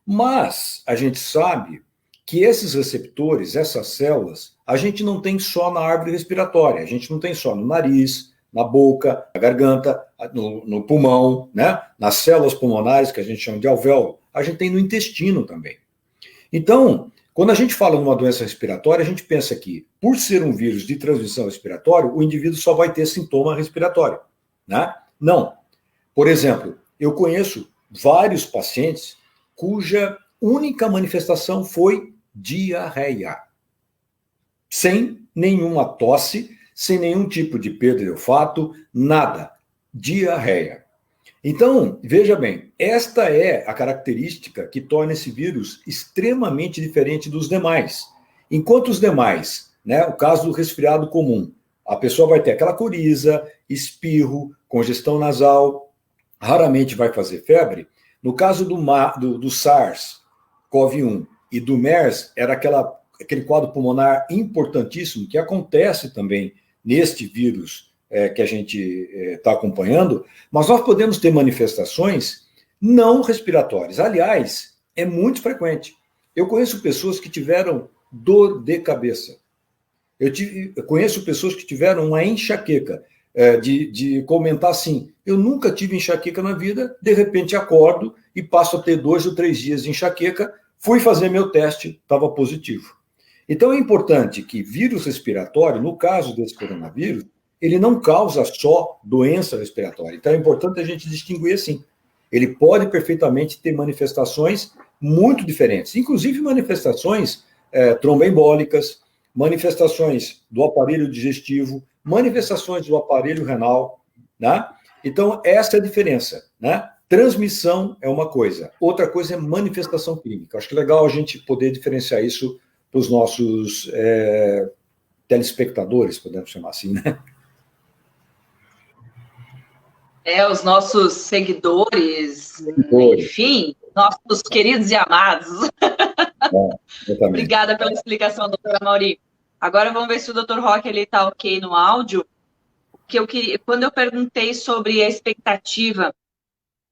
[SPEAKER 5] Mas a gente sabe que esses receptores, essas células, a gente não tem só na árvore respiratória, a gente não tem só no nariz, na boca, na garganta, no pulmão, né? Nas células pulmonares, que a gente chama de alvéolo, a gente tem no intestino também. Então, quando a gente fala numa doença respiratória, a gente pensa que, por ser um vírus de transmissão respiratória, o indivíduo só vai ter sintoma respiratório, né? Não. Por exemplo, eu conheço vários pacientes cuja única manifestação foi diarreia. Sem nenhuma tosse, sem nenhum tipo de perda de olfato, nada. Diarreia. Então, veja bem, esta é a característica que torna esse vírus extremamente diferente dos demais. Enquanto os demais, né, o caso do resfriado comum, a pessoa vai ter aquela coriza, espirro, congestão nasal, raramente vai fazer febre. No caso do SARS-CoV-1 e do MERS, era aquele quadro pulmonar importantíssimo que acontece também neste vírus que a gente está acompanhando, mas nós podemos ter manifestações não respiratórias. Aliás, é muito frequente. Eu conheço pessoas que tiveram dor de cabeça. Eu conheço pessoas que tiveram uma enxaqueca, de comentar assim, eu nunca tive enxaqueca na vida, de repente acordo e passo a ter 2 ou 3 dias de enxaqueca, fui fazer meu teste, estava positivo. Então é importante que vírus respiratório, no caso desse coronavírus, ele não causa só doença respiratória. Então é importante a gente distinguir assim. Ele pode perfeitamente ter manifestações muito diferentes, inclusive manifestações tromboembólicas, manifestações do aparelho digestivo, manifestações do aparelho renal, né? Então essa é a diferença, né? Transmissão é uma coisa, outra coisa é manifestação clínica. Acho que é legal a gente poder diferenciar isso para os nossos telespectadores, podemos chamar assim, né?
[SPEAKER 4] Os nossos seguidores, enfim, nossos queridos e amados. Obrigada pela explicação, doutora Mauri. Agora vamos ver se o doutor Roque está ok no áudio. Que eu queria, quando eu perguntei sobre a expectativa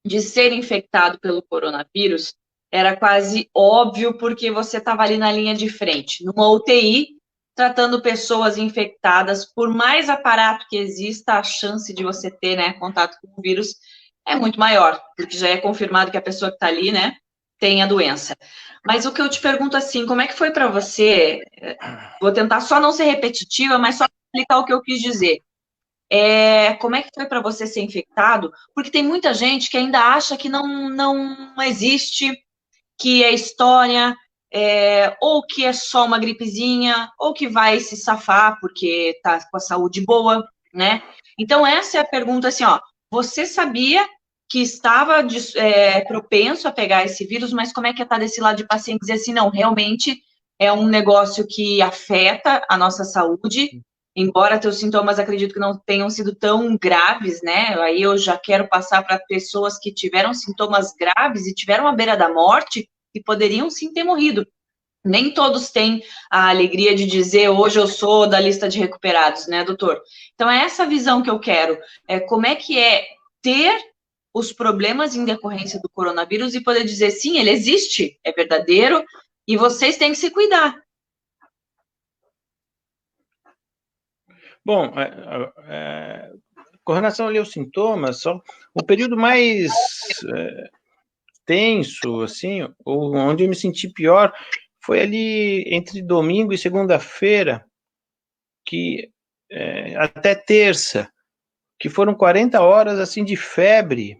[SPEAKER 4] de ser infectado pelo coronavírus, era quase óbvio, porque você estava ali na linha de frente, numa UTI, tratando pessoas infectadas. Por mais aparato que exista, a chance de você ter, né, contato com o vírus é muito maior, porque já é confirmado que a pessoa que está ali, né, tem a doença. Mas o que eu te pergunto assim, como é que foi para você? Vou tentar só não ser repetitiva, mas só explicar o que eu quis dizer. Como é que foi para você ser infectado? Porque tem muita gente que ainda acha que não existe, que é história, ou que é só uma gripezinha, ou que vai se safar porque tá com a saúde boa, né? Então, essa é a pergunta assim, ó, você sabia que estava propenso a pegar esse vírus, mas como é que tá desse lado de paciente dizer assim, não, realmente é um negócio que afeta a nossa saúde, embora teus sintomas, acredito que não tenham sido tão graves, né? Aí eu já quero passar para pessoas que tiveram sintomas graves e tiveram à beira da morte, que poderiam sim ter morrido. Nem todos têm a alegria de dizer, hoje eu sou da lista de recuperados, né, doutor? Então, é essa visão que eu quero. Como é que é ter os problemas em decorrência do coronavírus e poder dizer, sim, ele existe, é verdadeiro, e vocês têm que se cuidar.
[SPEAKER 8] Bom, com relação ali aos sintomas, o período mais tenso, assim, ou onde eu me senti pior, foi ali entre domingo e segunda-feira, que até terça, que foram 40 horas, assim, de febre,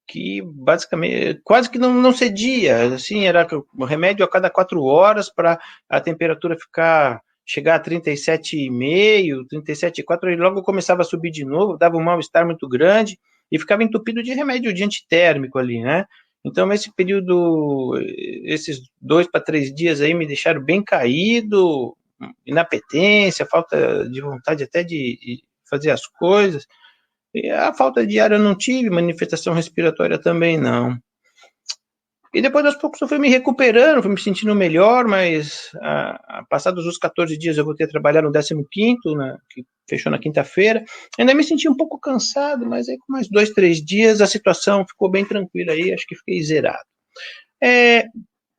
[SPEAKER 8] que basicamente quase que não cedia, assim, era o remédio a cada 4 horas para a temperatura chegar a 37,5, 37,4, e logo começava a subir de novo, dava um mal-estar muito grande, e ficava entupido de remédio de antitérmico ali, né? Então, esse período, esses 2 para 3 dias aí me deixaram bem caído, inapetência, falta de vontade até de fazer as coisas. E a falta de ar eu não tive, manifestação respiratória também não. E depois, aos poucos, eu fui me recuperando, fui me sentindo melhor, mas passados os 14 dias eu voltei a trabalhar no 15º, que fechou na quinta-feira. Ainda me senti um pouco cansado, mas aí com mais 2, 3 dias a situação ficou bem tranquila aí, acho que fiquei zerado.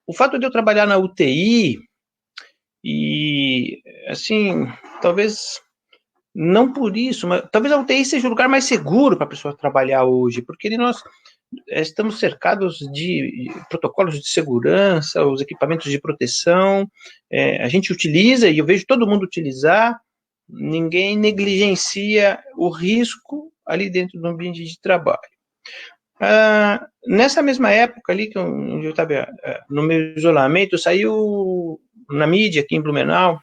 [SPEAKER 8] O fato de eu trabalhar na UTI, e assim, talvez não por isso, mas talvez a UTI seja o lugar mais seguro para a pessoa trabalhar hoje, porque nós estamos cercados de protocolos de segurança, os equipamentos de proteção, a gente utiliza, e eu vejo todo mundo utilizar, ninguém negligencia o risco ali dentro do ambiente de trabalho. Nessa mesma época ali, onde eu estava no meu isolamento, saiu na mídia aqui em Blumenau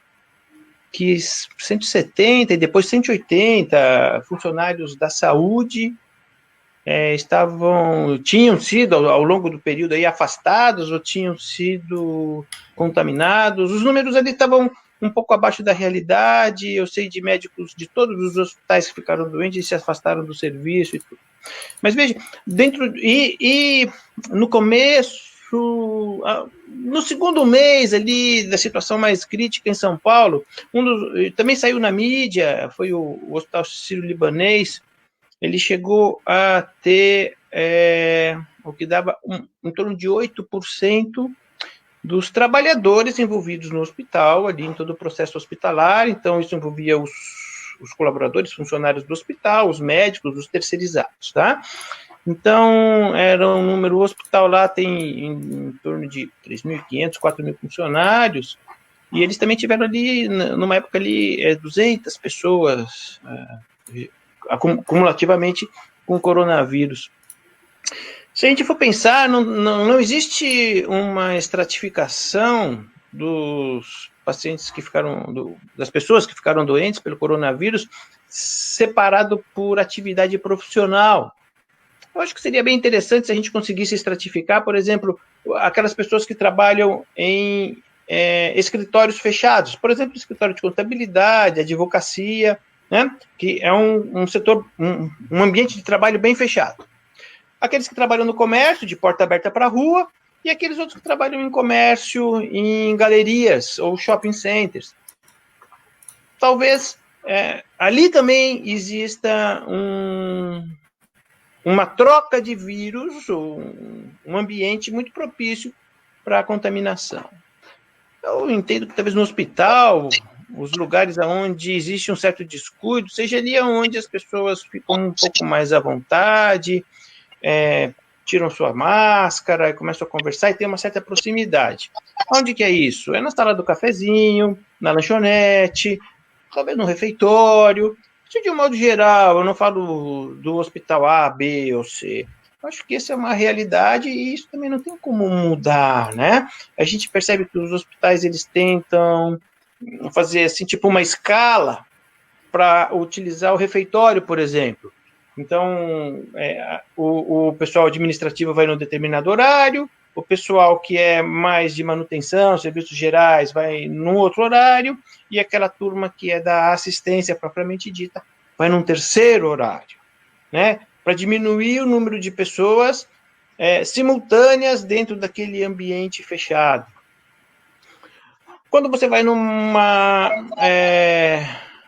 [SPEAKER 8] que 170 e depois 180 funcionários da saúde tinham sido, ao longo do período aí, afastados ou tinham sido contaminados. Os números ali estavam um pouco abaixo da realidade. Eu sei de médicos de todos os hospitais que ficaram doentes e se afastaram do serviço e tudo. Mas veja, no começo, no segundo mês ali da situação mais crítica em São Paulo, também saiu na mídia, foi o Hospital Sírio-Libanês. Ele chegou a ter o que dava em torno de 8% dos trabalhadores envolvidos no hospital, ali em todo o processo hospitalar. Então, isso envolvia os colaboradores, funcionários do hospital, os médicos, os terceirizados, tá? Então, era um número, o hospital lá tem em torno de 3.500, 4.000 funcionários, e eles também tiveram ali, numa época ali, 200 pessoas cumulativamente com coronavírus. Se a gente for pensar, não existe uma estratificação dos pacientes que das pessoas que ficaram doentes pelo coronavírus separado por atividade profissional. Eu acho que seria bem interessante se a gente conseguisse estratificar, por exemplo, aquelas pessoas que trabalham em escritórios fechados, por exemplo, escritório de contabilidade, advocacia, né, que é um setor, um ambiente de trabalho bem fechado. Aqueles que trabalham no comércio, de porta aberta para a rua, e aqueles outros que trabalham em comércio, em galerias ou shopping centers. Talvez ali também exista uma troca de vírus, ou um ambiente muito propício para a contaminação. Eu entendo que talvez no hospital, os lugares onde existe um certo descuido, seja ali onde as pessoas ficam um pouco mais à vontade, tiram sua máscara, começam a conversar e tem uma certa proximidade. Onde que é isso? É na sala do cafezinho, na lanchonete, talvez no refeitório. De um modo geral, eu não falo do hospital A, B ou C. Eu acho que essa é uma realidade e isso também não tem como mudar, né? A gente percebe que os hospitais, eles tentam fazer, assim, tipo uma escala para utilizar o refeitório, por exemplo. Então, o pessoal administrativo vai num determinado horário, o pessoal que é mais de manutenção, serviços gerais, vai num outro horário, e aquela turma que é da assistência propriamente dita vai num terceiro horário, né? Para diminuir o número de pessoas simultâneas dentro daquele ambiente fechado. Quando você vai numa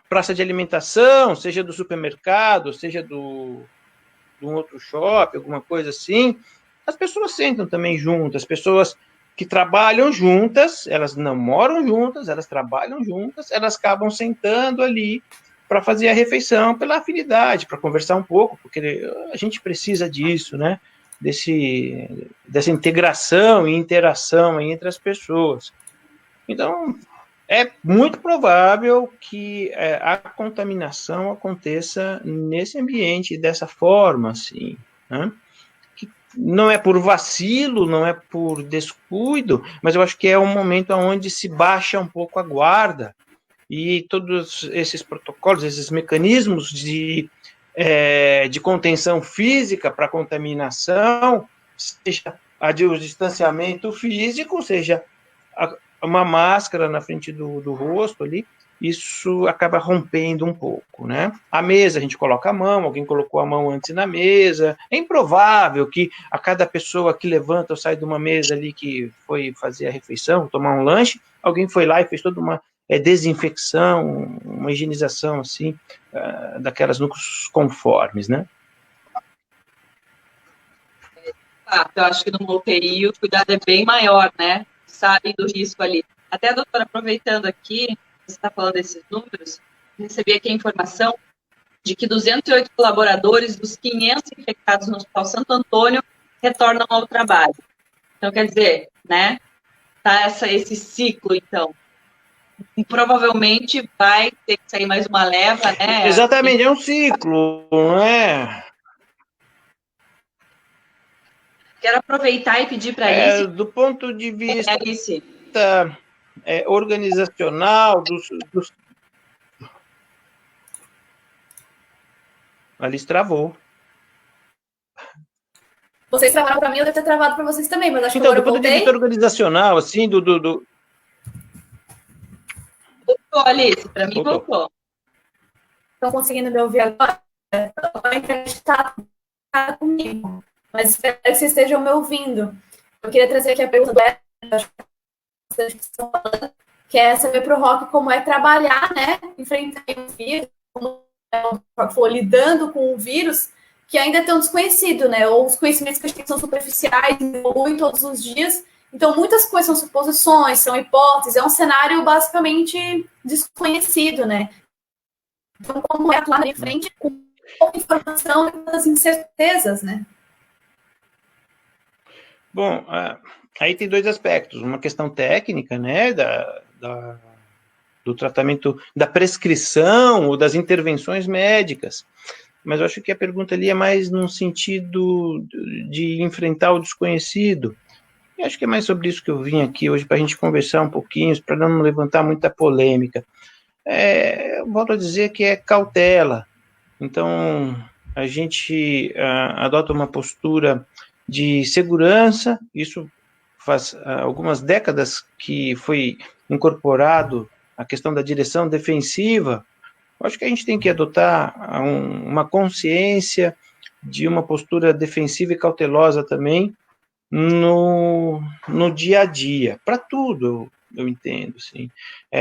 [SPEAKER 8] praça de alimentação, seja do supermercado, seja de um outro shopping, alguma coisa assim, as pessoas sentam também juntas, as pessoas que trabalham juntas, elas não moram juntas, elas trabalham juntas, elas acabam sentando ali para fazer a refeição pela afinidade, para conversar um pouco, porque a gente precisa disso, né? Dessa integração e interação entre as pessoas. Então, É muito provável que a contaminação aconteça nesse ambiente, dessa forma, assim, né? Que não é por vacilo, não é por descuido, mas eu acho que é um momento onde se baixa um pouco a guarda e todos esses protocolos, esses mecanismos de contenção física para contaminação, seja o distanciamento físico, seja uma máscara na frente do rosto ali, isso acaba rompendo um pouco, né? A mesa, a gente coloca a mão, alguém colocou a mão antes na mesa, é improvável que a cada pessoa que levanta ou sai de uma mesa ali que foi fazer a refeição, tomar um lanche, alguém foi lá e fez toda uma desinfecção, uma higienização, assim, daquelas nos conformes, né?
[SPEAKER 4] Eu acho que no UTI o cuidado é bem maior, né? Sabe do risco ali. Até, doutora, aproveitando aqui, você está falando desses números, recebi aqui a informação de que 208 colaboradores dos 500 infectados no Hospital Santo Antônio retornam ao trabalho. Então, quer dizer, né? Tá esse ciclo, então. E provavelmente vai ter que sair mais uma leva, né?
[SPEAKER 8] Exatamente, é um ciclo, não é?
[SPEAKER 4] Quero aproveitar e pedir para Alice.
[SPEAKER 8] Do ponto de vista organizacional, Alice travou.
[SPEAKER 3] Vocês travaram para mim, eu devo ter travado para vocês também, mas acho que
[SPEAKER 8] Então,
[SPEAKER 3] agora
[SPEAKER 8] do ponto de vista organizacional, assim,
[SPEAKER 4] Voltou, Alice, para mim voltou.
[SPEAKER 3] Estão conseguindo me ouvir agora? A internet está comigo, mas espero que vocês estejam me ouvindo. Eu queria trazer aqui a pergunta do que é saber para o Roque como é trabalhar, né, enfrentando o vírus, como for lidando com o vírus, que ainda é tão desconhecido, né, ou os conhecimentos que a gente são superficiais, evoluem todos os dias. Então, muitas coisas são suposições, são hipóteses, é um cenário basicamente desconhecido, né? Então, como é atuar em frente com pouca informação e as incertezas, né?
[SPEAKER 8] Bom, aí tem dois aspectos. Uma questão técnica, né, do tratamento, da prescrição ou das intervenções médicas. Mas eu acho que a pergunta ali é mais num sentido de enfrentar o desconhecido. E acho que é mais sobre isso que eu vim aqui hoje, para a gente conversar um pouquinho, para não levantar muita polêmica. Eu volto a dizer que é cautela. Então, a gente adota uma postura de segurança, isso faz algumas décadas que foi incorporado a questão da direção defensiva. Eu acho que a gente tem que adotar uma consciência de uma postura defensiva e cautelosa também no dia a dia, para tudo, eu entendo, assim,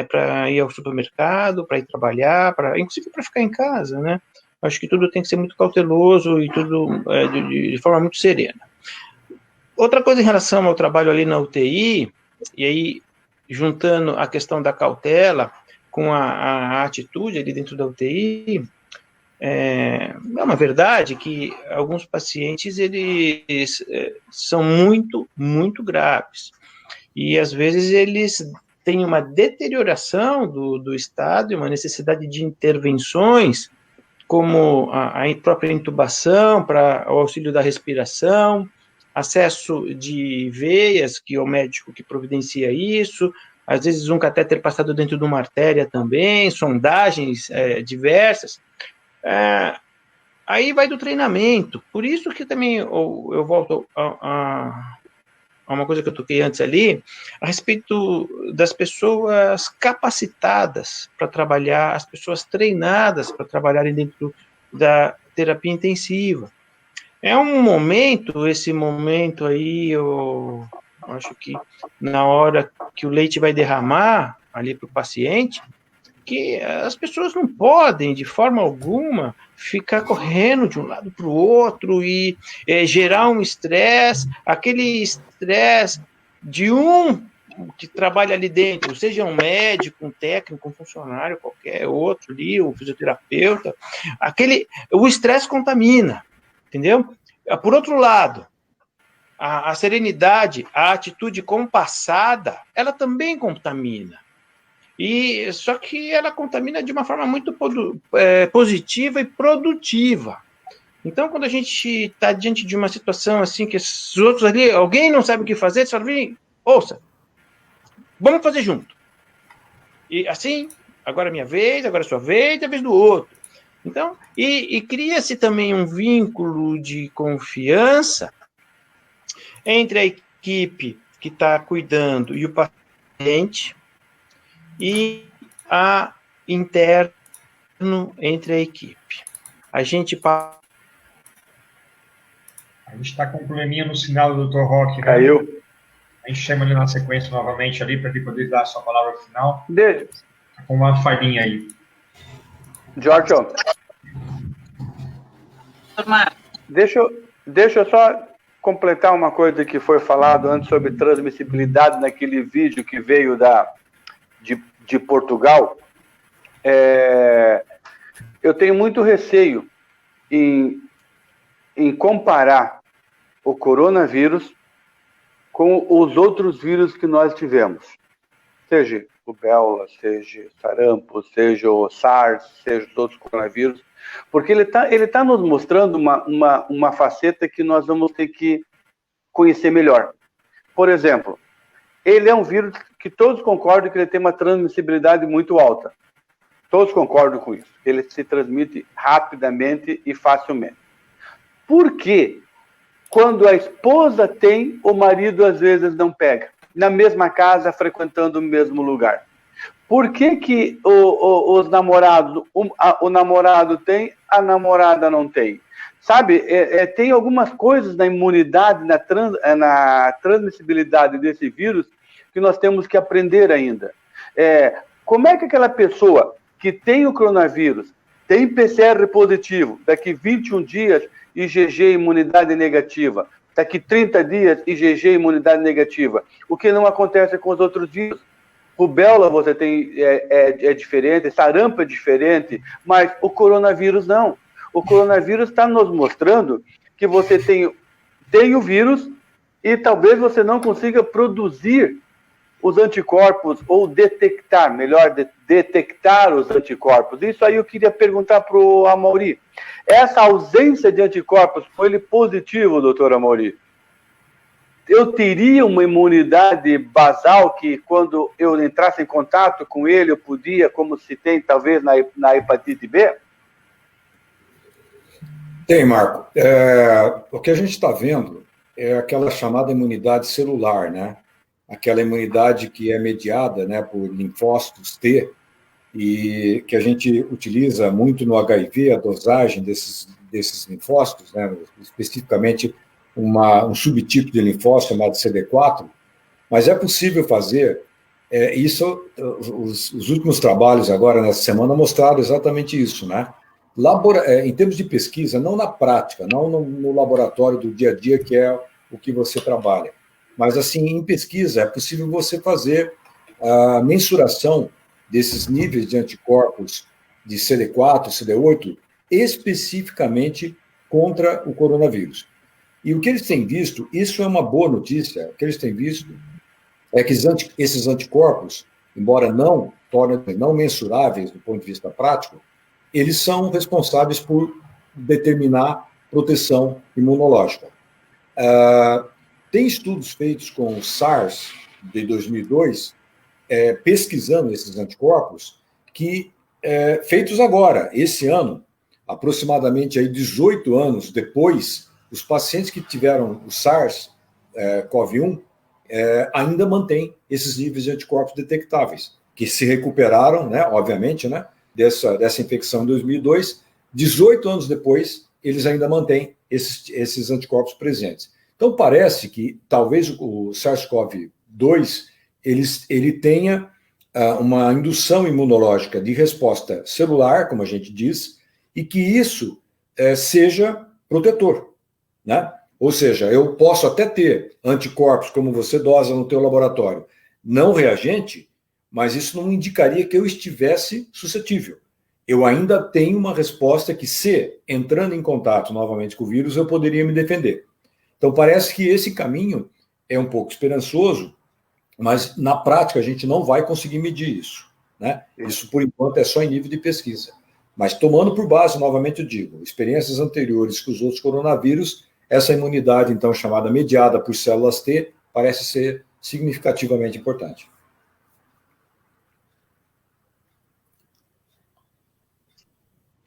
[SPEAKER 8] para ir ao supermercado, para ir trabalhar, inclusive para ficar em casa, né? Acho que tudo tem que ser muito cauteloso e tudo de forma muito serena. Outra coisa em relação ao trabalho ali na UTI, e aí juntando a questão da cautela com a atitude ali dentro da UTI, é uma verdade que alguns pacientes, eles são muito, muito graves. E, às vezes, eles têm uma deterioração do estado e uma necessidade de intervenções, como a própria intubação para o auxílio da respiração, acesso de veias, que é o médico que providencia isso, às vezes um catéter passado dentro de uma artéria também, sondagens diversas. Aí vai do treinamento. Por isso que também eu volto a uma coisa que eu toquei antes ali, a respeito das pessoas capacitadas para trabalhar, as pessoas treinadas para trabalharem dentro da terapia intensiva. É um momento, esse momento aí, eu acho que na hora que o leite vai derramar ali para o paciente, que as pessoas não podem, de forma alguma, ficar correndo de um lado para o outro e gerar um estresse, aquele estresse de um que trabalha ali dentro, seja um médico, um técnico, um funcionário, qualquer outro ali, o fisioterapeuta, o estresse contamina, entendeu? Por outro lado, a serenidade, a atitude compassada, ela também contamina. E só que ela contamina de uma forma muito positiva e produtiva. Então, quando a gente está diante de uma situação assim, que os outros ali, alguém não sabe o que fazer, você fala, ouça, vamos fazer junto. E assim, agora é minha vez, agora é sua vez, é a vez do outro. Então, e cria-se também um vínculo de confiança entre a equipe que está cuidando e o paciente e a interno entre a equipe. A gente
[SPEAKER 2] está com um probleminha no sinal do Dr. Roque. Né?
[SPEAKER 6] Caiu.
[SPEAKER 2] A gente chama ele na sequência novamente ali para ele poder dar a sua palavra final.
[SPEAKER 6] Tá
[SPEAKER 2] com uma falhinha aí.
[SPEAKER 6] Jorge, deixa eu só completar uma coisa que foi falado antes sobre transmissibilidade naquele vídeo que veio de Portugal. Eu tenho muito receio em comparar o coronavírus com os outros vírus que nós tivemos. Seja rubéola, seja sarampo, seja o SARS, seja todos os coronavírus, porque ele tá nos mostrando uma faceta que nós vamos ter que conhecer melhor. Por exemplo, ele é um vírus que todos concordam que ele tem uma transmissibilidade muito alta. Todos concordam com isso. Ele se transmite rapidamente e facilmente. Por quê? Quando a esposa tem, o marido às vezes não pega? Na mesma casa, frequentando o mesmo lugar. Por que os namorados, o namorado tem, a namorada não tem? Sabe, tem algumas coisas na imunidade, na transmissibilidade desse vírus que nós temos que aprender ainda. Como é que aquela pessoa que tem o coronavírus, tem PCR positivo, daqui 21 dias, IgG imunidade negativa, daqui 30 dias, IgG imunidade negativa, o que não acontece com os outros vírus? Rubéola você tem, é diferente, sarampo é diferente, mas o coronavírus não. O coronavírus está nos mostrando que você tem o vírus e talvez você não consiga produzir os anticorpos ou detectar, melhor, detectar os anticorpos. Isso aí eu queria perguntar para o Amaury. Essa ausência de anticorpos, foi ele positivo, doutor Amaury? Eu teria uma imunidade basal que, quando eu entrasse em contato com ele, eu podia, como se tem, talvez, na hepatite B?
[SPEAKER 5] Tem, Marco. O que a gente está vendo é aquela chamada imunidade celular, né? Aquela imunidade que é mediada, né, por linfócitos T, e que a gente utiliza muito no HIV, a dosagem desses linfócitos, né, especificamente um subtipo de linfócito chamado CD4, mas é possível fazer isso. Os últimos trabalhos agora, nessa semana, mostraram exatamente isso, né? Em termos de pesquisa, não na prática, não no laboratório do dia a dia, que é o que você trabalha, mas, assim, em pesquisa, é possível você fazer a mensuração desses níveis de anticorpos de CD4, CD8, especificamente contra o coronavírus. E o que eles têm visto, isso é uma boa notícia, o que eles têm visto é que esses anticorpos, embora não mensuráveis do ponto de vista prático, eles são responsáveis por determinar proteção imunológica. Tem estudos feitos com o SARS de 2002, pesquisando esses anticorpos, que, feitos agora, esse ano, aproximadamente aí 18 anos depois, os pacientes que tiveram o SARS-CoV-1 ainda mantêm esses níveis de anticorpos detectáveis, que se recuperaram, né, obviamente, né, dessa infecção em 2002, 18 anos depois, eles ainda mantêm esses anticorpos presentes. Então, parece que talvez o SARS-CoV-2 ele tenha uma indução imunológica de resposta celular, como a gente diz, e que isso seja protetor, né? Ou seja, eu posso até ter anticorpos, como você dosa no teu laboratório, não reagente, mas isso não indicaria que eu estivesse suscetível. Eu ainda tenho uma resposta que, se entrando em contato novamente com o vírus, eu poderia me defender. Então, parece que esse caminho é um pouco esperançoso, mas, na prática, a gente não vai conseguir medir isso. né? Isso, por enquanto, é só em nível de pesquisa. Mas tomando por base, novamente eu digo, experiências anteriores com os outros coronavírus, essa imunidade, então, chamada mediada por células T, parece ser significativamente importante.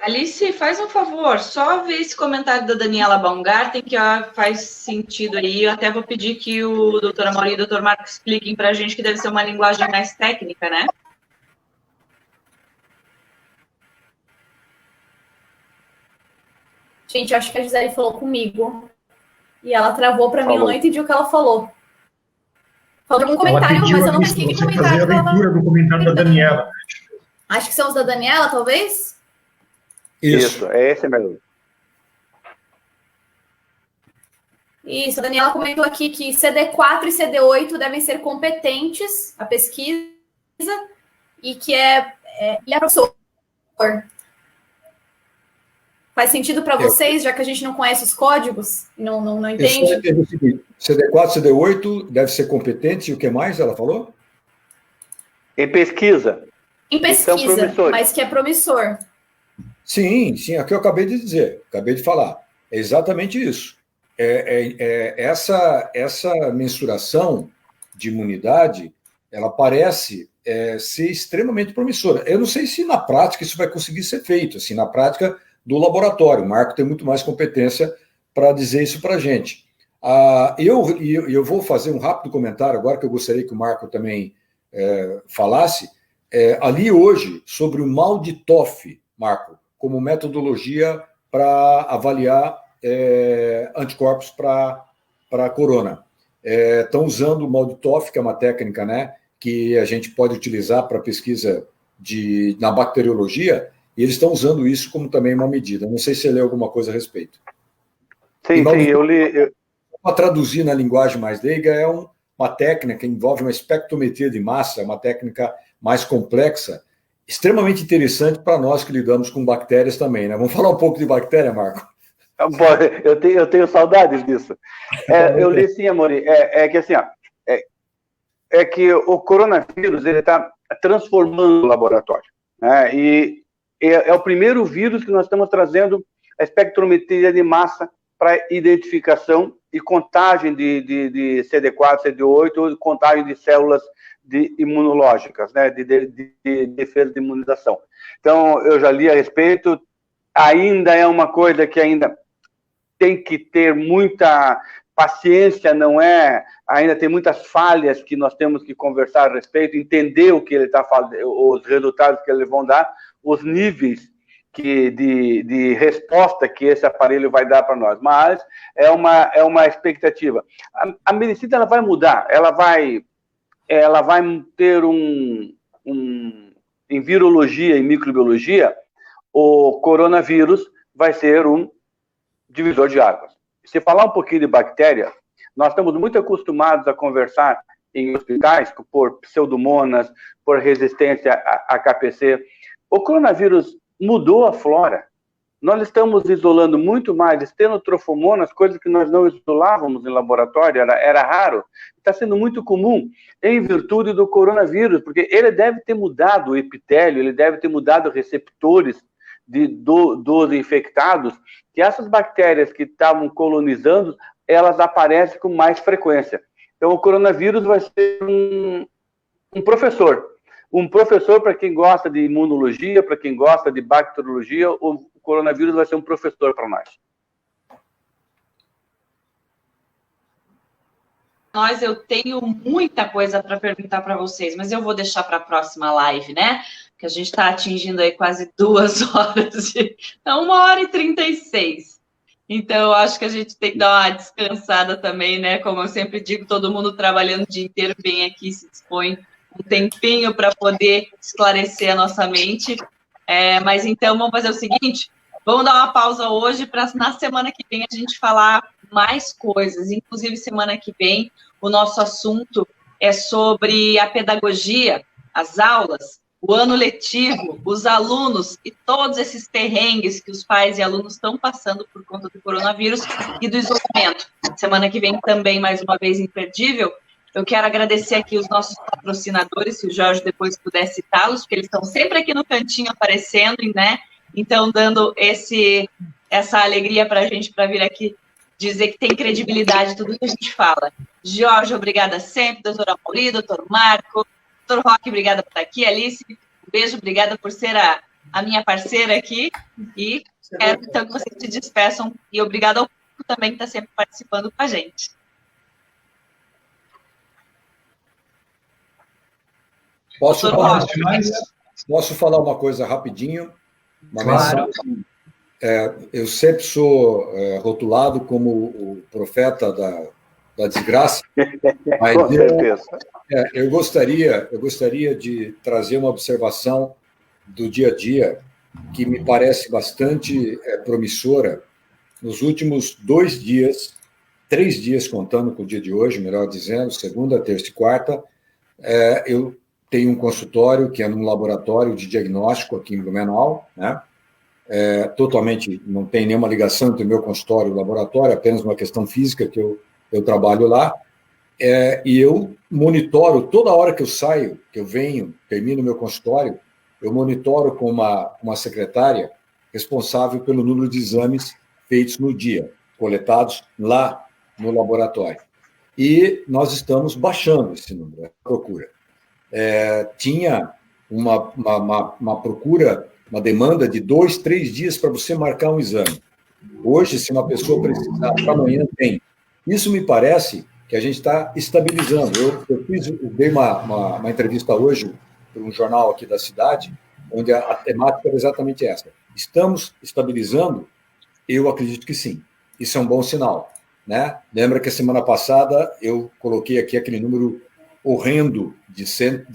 [SPEAKER 4] Alice, faz um favor, só ver esse comentário da Daniela Baumgarten, que faz sentido aí. Eu até vou pedir que o Dr. Amaury e o Dr. Marco expliquem para a gente, que deve ser uma linguagem mais técnica, né?
[SPEAKER 3] Gente, eu acho que a Gisele falou comigo. E ela travou para mim, eu não entendi o que ela falou. Falou algum comentário, mas eu não sei que comentário.
[SPEAKER 2] Fazer a leitura do comentário da Daniela.
[SPEAKER 3] Acho que são os da Daniela, talvez?
[SPEAKER 6] Isso, é esse mesmo.
[SPEAKER 3] Isso, a Daniela comentou aqui que CD4 e CD8 devem ser competentes, a pesquisa, e que ele é professor. Faz sentido para vocês, já que a gente não conhece os códigos? Não entende?
[SPEAKER 5] O seguinte, CD4, CD8 deve ser competente, e o que mais ela falou?
[SPEAKER 6] Em pesquisa.
[SPEAKER 3] Em pesquisa, mas que é promissor.
[SPEAKER 5] Sim, é o que eu acabei de dizer, acabei de falar. É exatamente isso. Essa mensuração de imunidade, ela parece ser extremamente promissora. Eu não sei se na prática isso vai conseguir ser feito, assim, na prática do laboratório. O Marco tem muito mais competência para dizer isso para a gente. Eu vou fazer um rápido comentário agora, que eu gostaria que o Marco também falasse. Ali hoje, sobre o mal de TOF, Marco, como metodologia para avaliar anticorpos para a corona. Estão usando o mal de TOF, que é uma técnica, né, que a gente pode utilizar para pesquisa na bacteriologia, e eles estão usando isso como também uma medida. Não sei se você leu alguma coisa a respeito.
[SPEAKER 6] Sim, eu li.
[SPEAKER 5] Para traduzir na linguagem mais leiga, é uma técnica que envolve uma espectrometria de massa, uma técnica mais complexa, extremamente interessante para nós que lidamos com bactérias também, né? Vamos falar um pouco de bactéria, Marco?
[SPEAKER 6] Eu tenho saudades disso. Eu li sim, Amaury. Que assim, que o coronavírus ele está transformando o laboratório, né? E é o primeiro vírus que nós estamos trazendo a espectrometria de massa para identificação e contagem de CD4, CD8, contagem de células imunológicas, né, de defesa de imunização. Então, eu já li a respeito, ainda é uma coisa que ainda tem que ter muita paciência, ainda tem muitas falhas que nós temos que conversar a respeito, entender o que ele está falando, os resultados que eles vão dar, os níveis de resposta que esse aparelho vai dar para nós, mas é uma expectativa. A medicina ela vai mudar, ela vai ter em virologia e microbiologia, o coronavírus vai ser um divisor de águas. Se falar um pouquinho de bactéria, nós estamos muito acostumados a conversar em hospitais por pseudomonas, por resistência a KPC. O coronavírus mudou a flora. Nós estamos isolando muito mais estenotrofomonas, coisas que nós não isolávamos em laboratório, era raro. Está sendo muito comum em virtude do coronavírus, porque ele deve ter mudado o epitélio, ele deve ter mudado receptores dos infectados, que essas bactérias que estavam colonizando, elas aparecem com mais frequência. Então, o coronavírus vai ser um professor. Um professor para quem gosta de imunologia, para quem gosta de bacteriologia, o coronavírus vai ser um professor para nós.
[SPEAKER 4] Eu tenho muita coisa para perguntar para vocês, mas eu vou deixar para a próxima live, né? Porque a gente está atingindo aí quase 2 horas, 1h36. Então, eu acho que a gente tem que dar uma descansada também, né? Como eu sempre digo, todo mundo trabalhando o dia inteiro, vem aqui, se dispõe um tempinho para poder esclarecer a nossa mente. Mas então, vamos fazer o seguinte, vamos dar uma pausa hoje para na semana que vem a gente falar mais coisas. Inclusive, semana que vem, o nosso assunto é sobre a pedagogia, as aulas, o ano letivo, os alunos e todos esses perrengues que os pais e alunos estão passando por conta do coronavírus e do isolamento. Semana que vem também, mais uma vez, imperdível. Eu quero agradecer aqui os nossos patrocinadores, se o Jorge depois puder citá-los, porque eles estão sempre aqui no cantinho aparecendo, né? Então, dando essa alegria para a gente, para vir aqui dizer que tem credibilidade tudo que a gente fala. Jorge, obrigada sempre. Doutora Mauri, doutor Marco, doutor Roque, obrigada por estar aqui. Alice, um beijo, obrigada por ser a minha parceira aqui. E quero, então, que vocês se despeçam. E obrigado ao público também que está sempre participando com a gente.
[SPEAKER 5] Posso falar uma coisa rapidinho?
[SPEAKER 2] Claro.
[SPEAKER 5] Eu sempre sou rotulado como o profeta da desgraça, mas
[SPEAKER 6] Com certeza.
[SPEAKER 5] eu gostaria de trazer uma observação do dia a dia que me parece bastante promissora. Nos últimos 2 dias, 3 dias contando com o dia de hoje, melhor dizendo, segunda, terça e quarta, eu tenho um consultório que é num laboratório de diagnóstico aqui em Blumenau, né? Totalmente, não tem nenhuma ligação entre o meu consultório e o laboratório, apenas uma questão física que eu trabalho lá, e eu monitoro, toda hora que eu saio, que eu venho, termino o meu consultório, eu monitoro com uma secretária responsável pelo número de exames feitos no dia, coletados lá no laboratório. E nós estamos baixando esse número, a procura. Tinha uma procura, uma demanda de 2, 3 dias para você marcar um exame. Hoje, se uma pessoa precisar, para amanhã tem. Isso me parece que a gente está estabilizando. Eu dei uma entrevista hoje para um jornal aqui da cidade, onde a temática era exatamente essa. Estamos estabilizando? Eu acredito que sim. Isso é um bom sinal, né? Lembra que a semana passada eu coloquei aqui aquele número horrendo de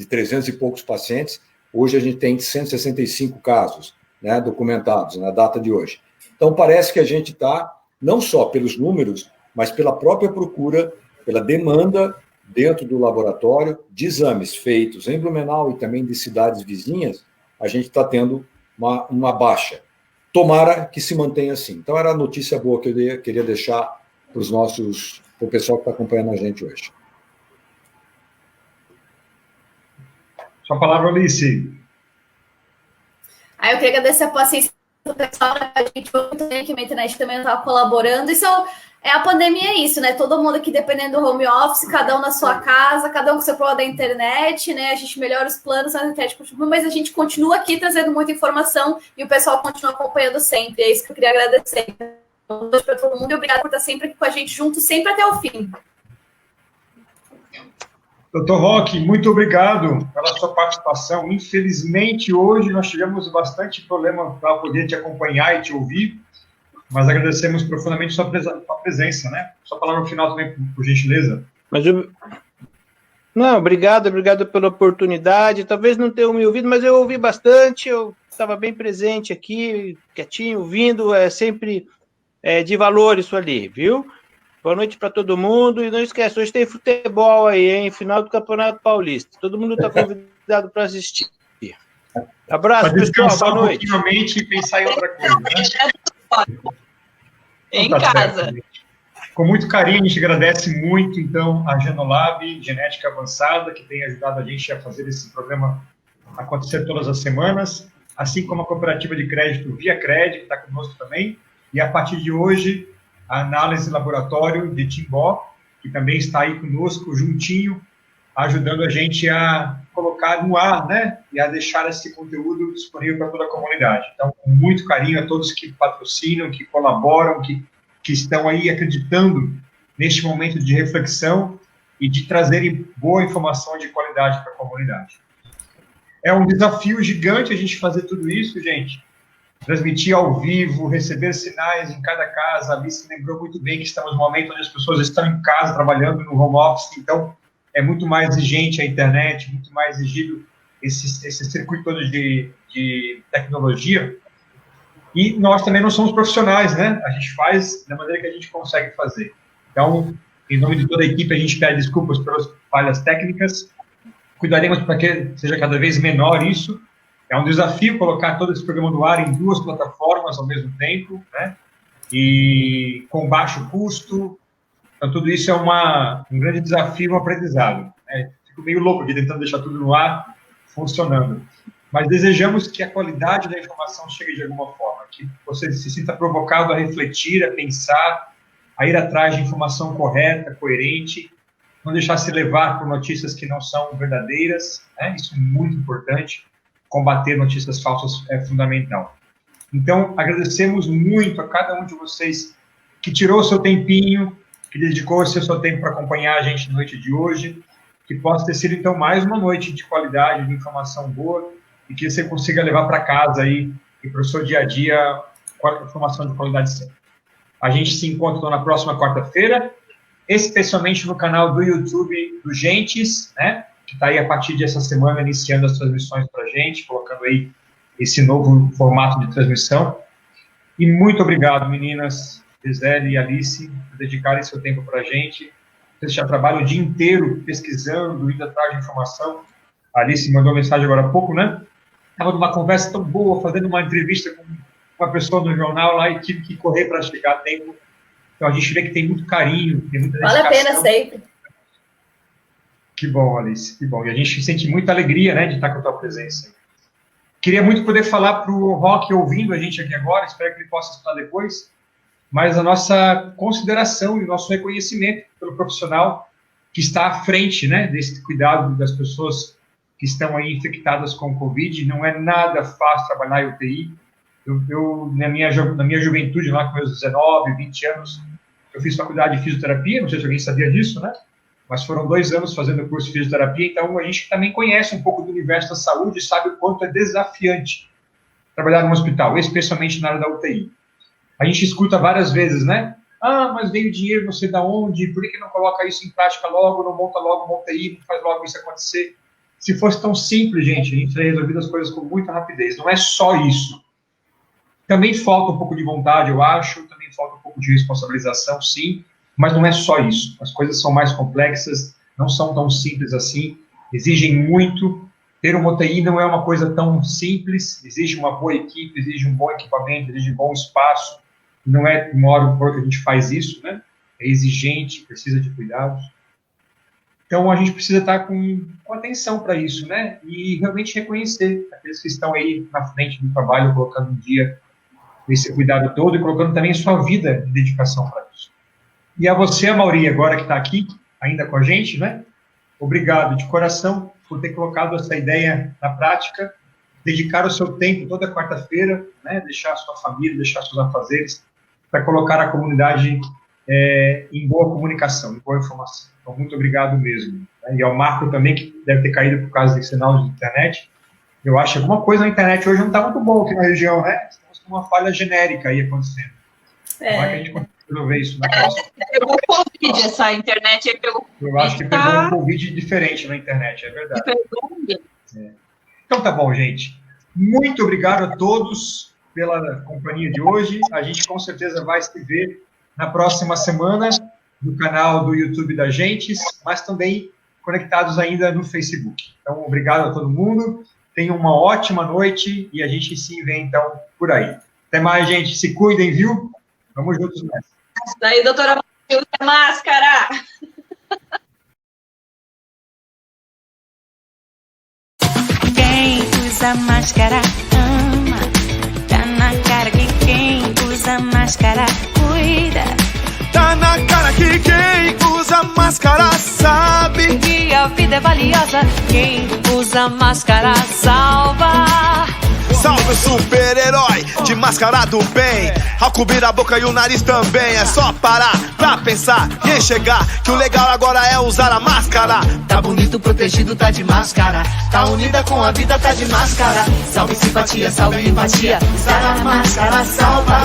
[SPEAKER 5] 300 e poucos pacientes. Hoje a gente tem 165 casos, né, documentados na data de hoje. Então, parece que a gente está, não só pelos números, mas pela própria procura, pela demanda dentro do laboratório de exames feitos em Blumenau e também de cidades vizinhas, a gente está tendo uma baixa. Tomara que se mantenha assim. Então, era a notícia boa que eu queria deixar para o pessoal que está acompanhando a gente hoje.
[SPEAKER 2] Sua palavra, Alice.
[SPEAKER 3] Eu queria agradecer a paciência do pessoal, né? A gente muito bem que a minha internet também estava colaborando. Isso a pandemia, é isso, né? Todo mundo aqui dependendo do home office, cada um na sua casa, cada um com seu problema da internet, né? A gente melhora os planos, a internet continua, mas a gente continua aqui trazendo muita informação e o pessoal continua acompanhando sempre. É isso que eu queria agradecer. Um beijo para todo mundo e obrigado por estar sempre aqui com a gente junto, sempre até o fim.
[SPEAKER 2] Doutor Roque, muito obrigado pela sua participação. Infelizmente, hoje nós tivemos bastante problema para poder te acompanhar e te ouvir, mas agradecemos profundamente sua presença, né? Sua palavra final também, por gentileza.
[SPEAKER 8] Não, obrigado pela oportunidade. Talvez não tenha me ouvido, mas eu ouvi bastante, eu estava bem presente aqui, quietinho, ouvindo, sempre de valor isso ali, viu? Boa noite para todo mundo. E não esquece, hoje tem futebol aí, hein? Final do Campeonato Paulista. Todo mundo está convidado para assistir. Abraço, pessoal. Boa noite.
[SPEAKER 2] Continuamente e pensar em outra coisa, né?
[SPEAKER 4] Em casa.
[SPEAKER 2] Certo. Com muito carinho, a gente agradece muito, então, a Genolab, Genética Avançada, que tem ajudado a gente a fazer esse programa acontecer todas as semanas, assim como a Cooperativa de Crédito Via Crédito, que está conosco também. E a partir de hoje, a Análise Laboratório de Timbó, que também está aí conosco, juntinho, ajudando a gente a colocar no ar, né, e a deixar esse conteúdo disponível para toda a comunidade. Então, com muito carinho a todos que patrocinam, que colaboram, que estão aí acreditando neste momento de reflexão e de trazerem boa informação de qualidade para a comunidade. É um desafio gigante a gente fazer tudo isso, gente. Transmitir ao vivo, receber sinais em cada casa. A Alice lembrou muito bem que estamos num momento onde as pessoas estão em casa, trabalhando no home office, então é muito mais exigente a internet, muito mais exigido esse circuito todo de tecnologia. E nós também não somos profissionais, né? A gente faz da maneira que a gente consegue fazer. Então, em nome de toda a equipe, a gente pede desculpas pelas falhas técnicas. Cuidaremos para que seja cada vez menor isso. É um desafio colocar todo esse programa no ar em 2 plataformas ao mesmo tempo, né? E com baixo custo, Então, tudo isso é um grande desafio, um aprendizado. Né? Fico meio louco aqui tentando deixar tudo no ar, funcionando. Mas desejamos que a qualidade da informação chegue de alguma forma, que você se sinta provocado a refletir, a pensar, a ir atrás de informação correta, coerente, não deixar se levar por notícias que não são verdadeiras, né? Isso é muito importante. Combater notícias falsas é fundamental. Então, agradecemos muito a cada um de vocês que tirou o seu tempinho, que dedicou o seu tempo para acompanhar a gente na noite de hoje, que possa ter sido, então, mais uma noite de qualidade, de informação boa, e que você consiga levar para casa aí, e para o seu dia a dia, informação de qualidade sempre. A gente se encontra então, na próxima quarta-feira, especialmente no canal do YouTube do Gentes, né, que está aí a partir dessa semana iniciando as transmissões para a gente, colocando aí esse novo formato de transmissão. E muito obrigado, meninas, Gisele e Alice, por dedicarem seu tempo para a gente. Vocês já trabalham o dia inteiro pesquisando, indo atrás de informação. A Alice mandou uma mensagem agora há pouco, né? Estava numa conversa tão boa, fazendo uma entrevista com uma pessoa no jornal lá e tive que correr para chegar a tempo. Então, a gente vê que tem muito carinho, tem muita dedicação.
[SPEAKER 3] Vale a pena sempre.
[SPEAKER 2] Que bom, Alice, que bom. E a gente sente muita alegria, né, de estar com a tua presença. Queria muito poder falar para o Roque ouvindo a gente aqui agora, espero que ele possa escutar depois, mas a nossa consideração e o nosso reconhecimento pelo profissional que está à frente, né, desse cuidado das pessoas que estão aí infectadas com o Covid. Não é nada fácil trabalhar em UTI. Eu na minha juventude, lá com meus 19, 20 anos, eu fiz faculdade de fisioterapia, não sei se alguém sabia disso, né? Mas foram 2 anos fazendo o curso de fisioterapia, então a gente também conhece um pouco do universo da saúde e sabe o quanto é desafiante trabalhar num hospital, especialmente na área da UTI. A gente escuta várias vezes, né? Ah, mas veio dinheiro não sei de onde, por que não coloca isso em prática logo, não monta logo uma UTI, não faz logo isso acontecer? Se fosse tão simples, gente, a gente teria resolvido as coisas com muita rapidez. Não é só isso. Também falta um pouco de vontade, eu acho, também falta um pouco de responsabilização, sim, mas não é só isso. As coisas são mais complexas, não são tão simples assim, exigem muito. Ter uma UTI não é uma coisa tão simples, exige uma boa equipe, exige um bom equipamento, exige um bom espaço. Não é uma hora por que a gente faz isso, né? É exigente, precisa de cuidados. Então, a gente precisa estar com atenção para isso, né? E realmente reconhecer aqueles que estão aí na frente do trabalho, colocando em dia esse cuidado todo e colocando também a sua vida de dedicação para isso. E a você, Mauri, agora que está aqui, ainda com a gente, né? Obrigado de coração por ter colocado essa ideia na prática, dedicar o seu tempo toda quarta-feira, né? Deixar a sua família, deixar seus afazeres, para colocar a comunidade em boa comunicação, em boa informação. Então, muito obrigado mesmo. E ao Marco também, que deve ter caído por causa desse sinal de internet. Eu acho que alguma coisa na internet hoje não está muito boa aqui na região, né? Estamos com uma falha genérica aí acontecendo. Como é que a gente consegue resolver isso na próxima?
[SPEAKER 4] Pegou Covid, essa internet aí pegou Covid.
[SPEAKER 2] Eu acho que pegou um Covid diferente na internet, é verdade. Então tá bom, gente. Muito obrigado a todos pela companhia de hoje. A gente com certeza vai se ver na próxima semana no canal do YouTube da Gentes, mas também conectados ainda no Facebook. Então, obrigado a todo mundo. Tenham uma ótima noite e a gente se vê, então, por aí. Até mais, gente. Se cuidem, viu? Vamos juntos nessa.
[SPEAKER 4] Isso daí, doutora, usa máscara!
[SPEAKER 9] Quem usa máscara ama. Tá na cara que quem usa máscara cuida.
[SPEAKER 10] Tá na cara que quem usa máscara sabe
[SPEAKER 9] que a vida é valiosa. Quem usa máscara salva.
[SPEAKER 10] Salve o super-herói de máscara do bem. Ao cobrir a boca e o nariz também. É só parar pra pensar e enxergar que o legal agora é usar a máscara.
[SPEAKER 11] Tá bonito, protegido, tá de máscara. Tá unida com a vida, tá de máscara. Salve simpatia, salve empatia. Usar a máscara salva.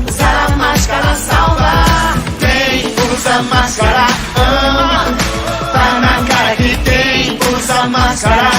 [SPEAKER 11] Usar a máscara salva. Quem usa máscara ama. Tá na cara que quem usa máscara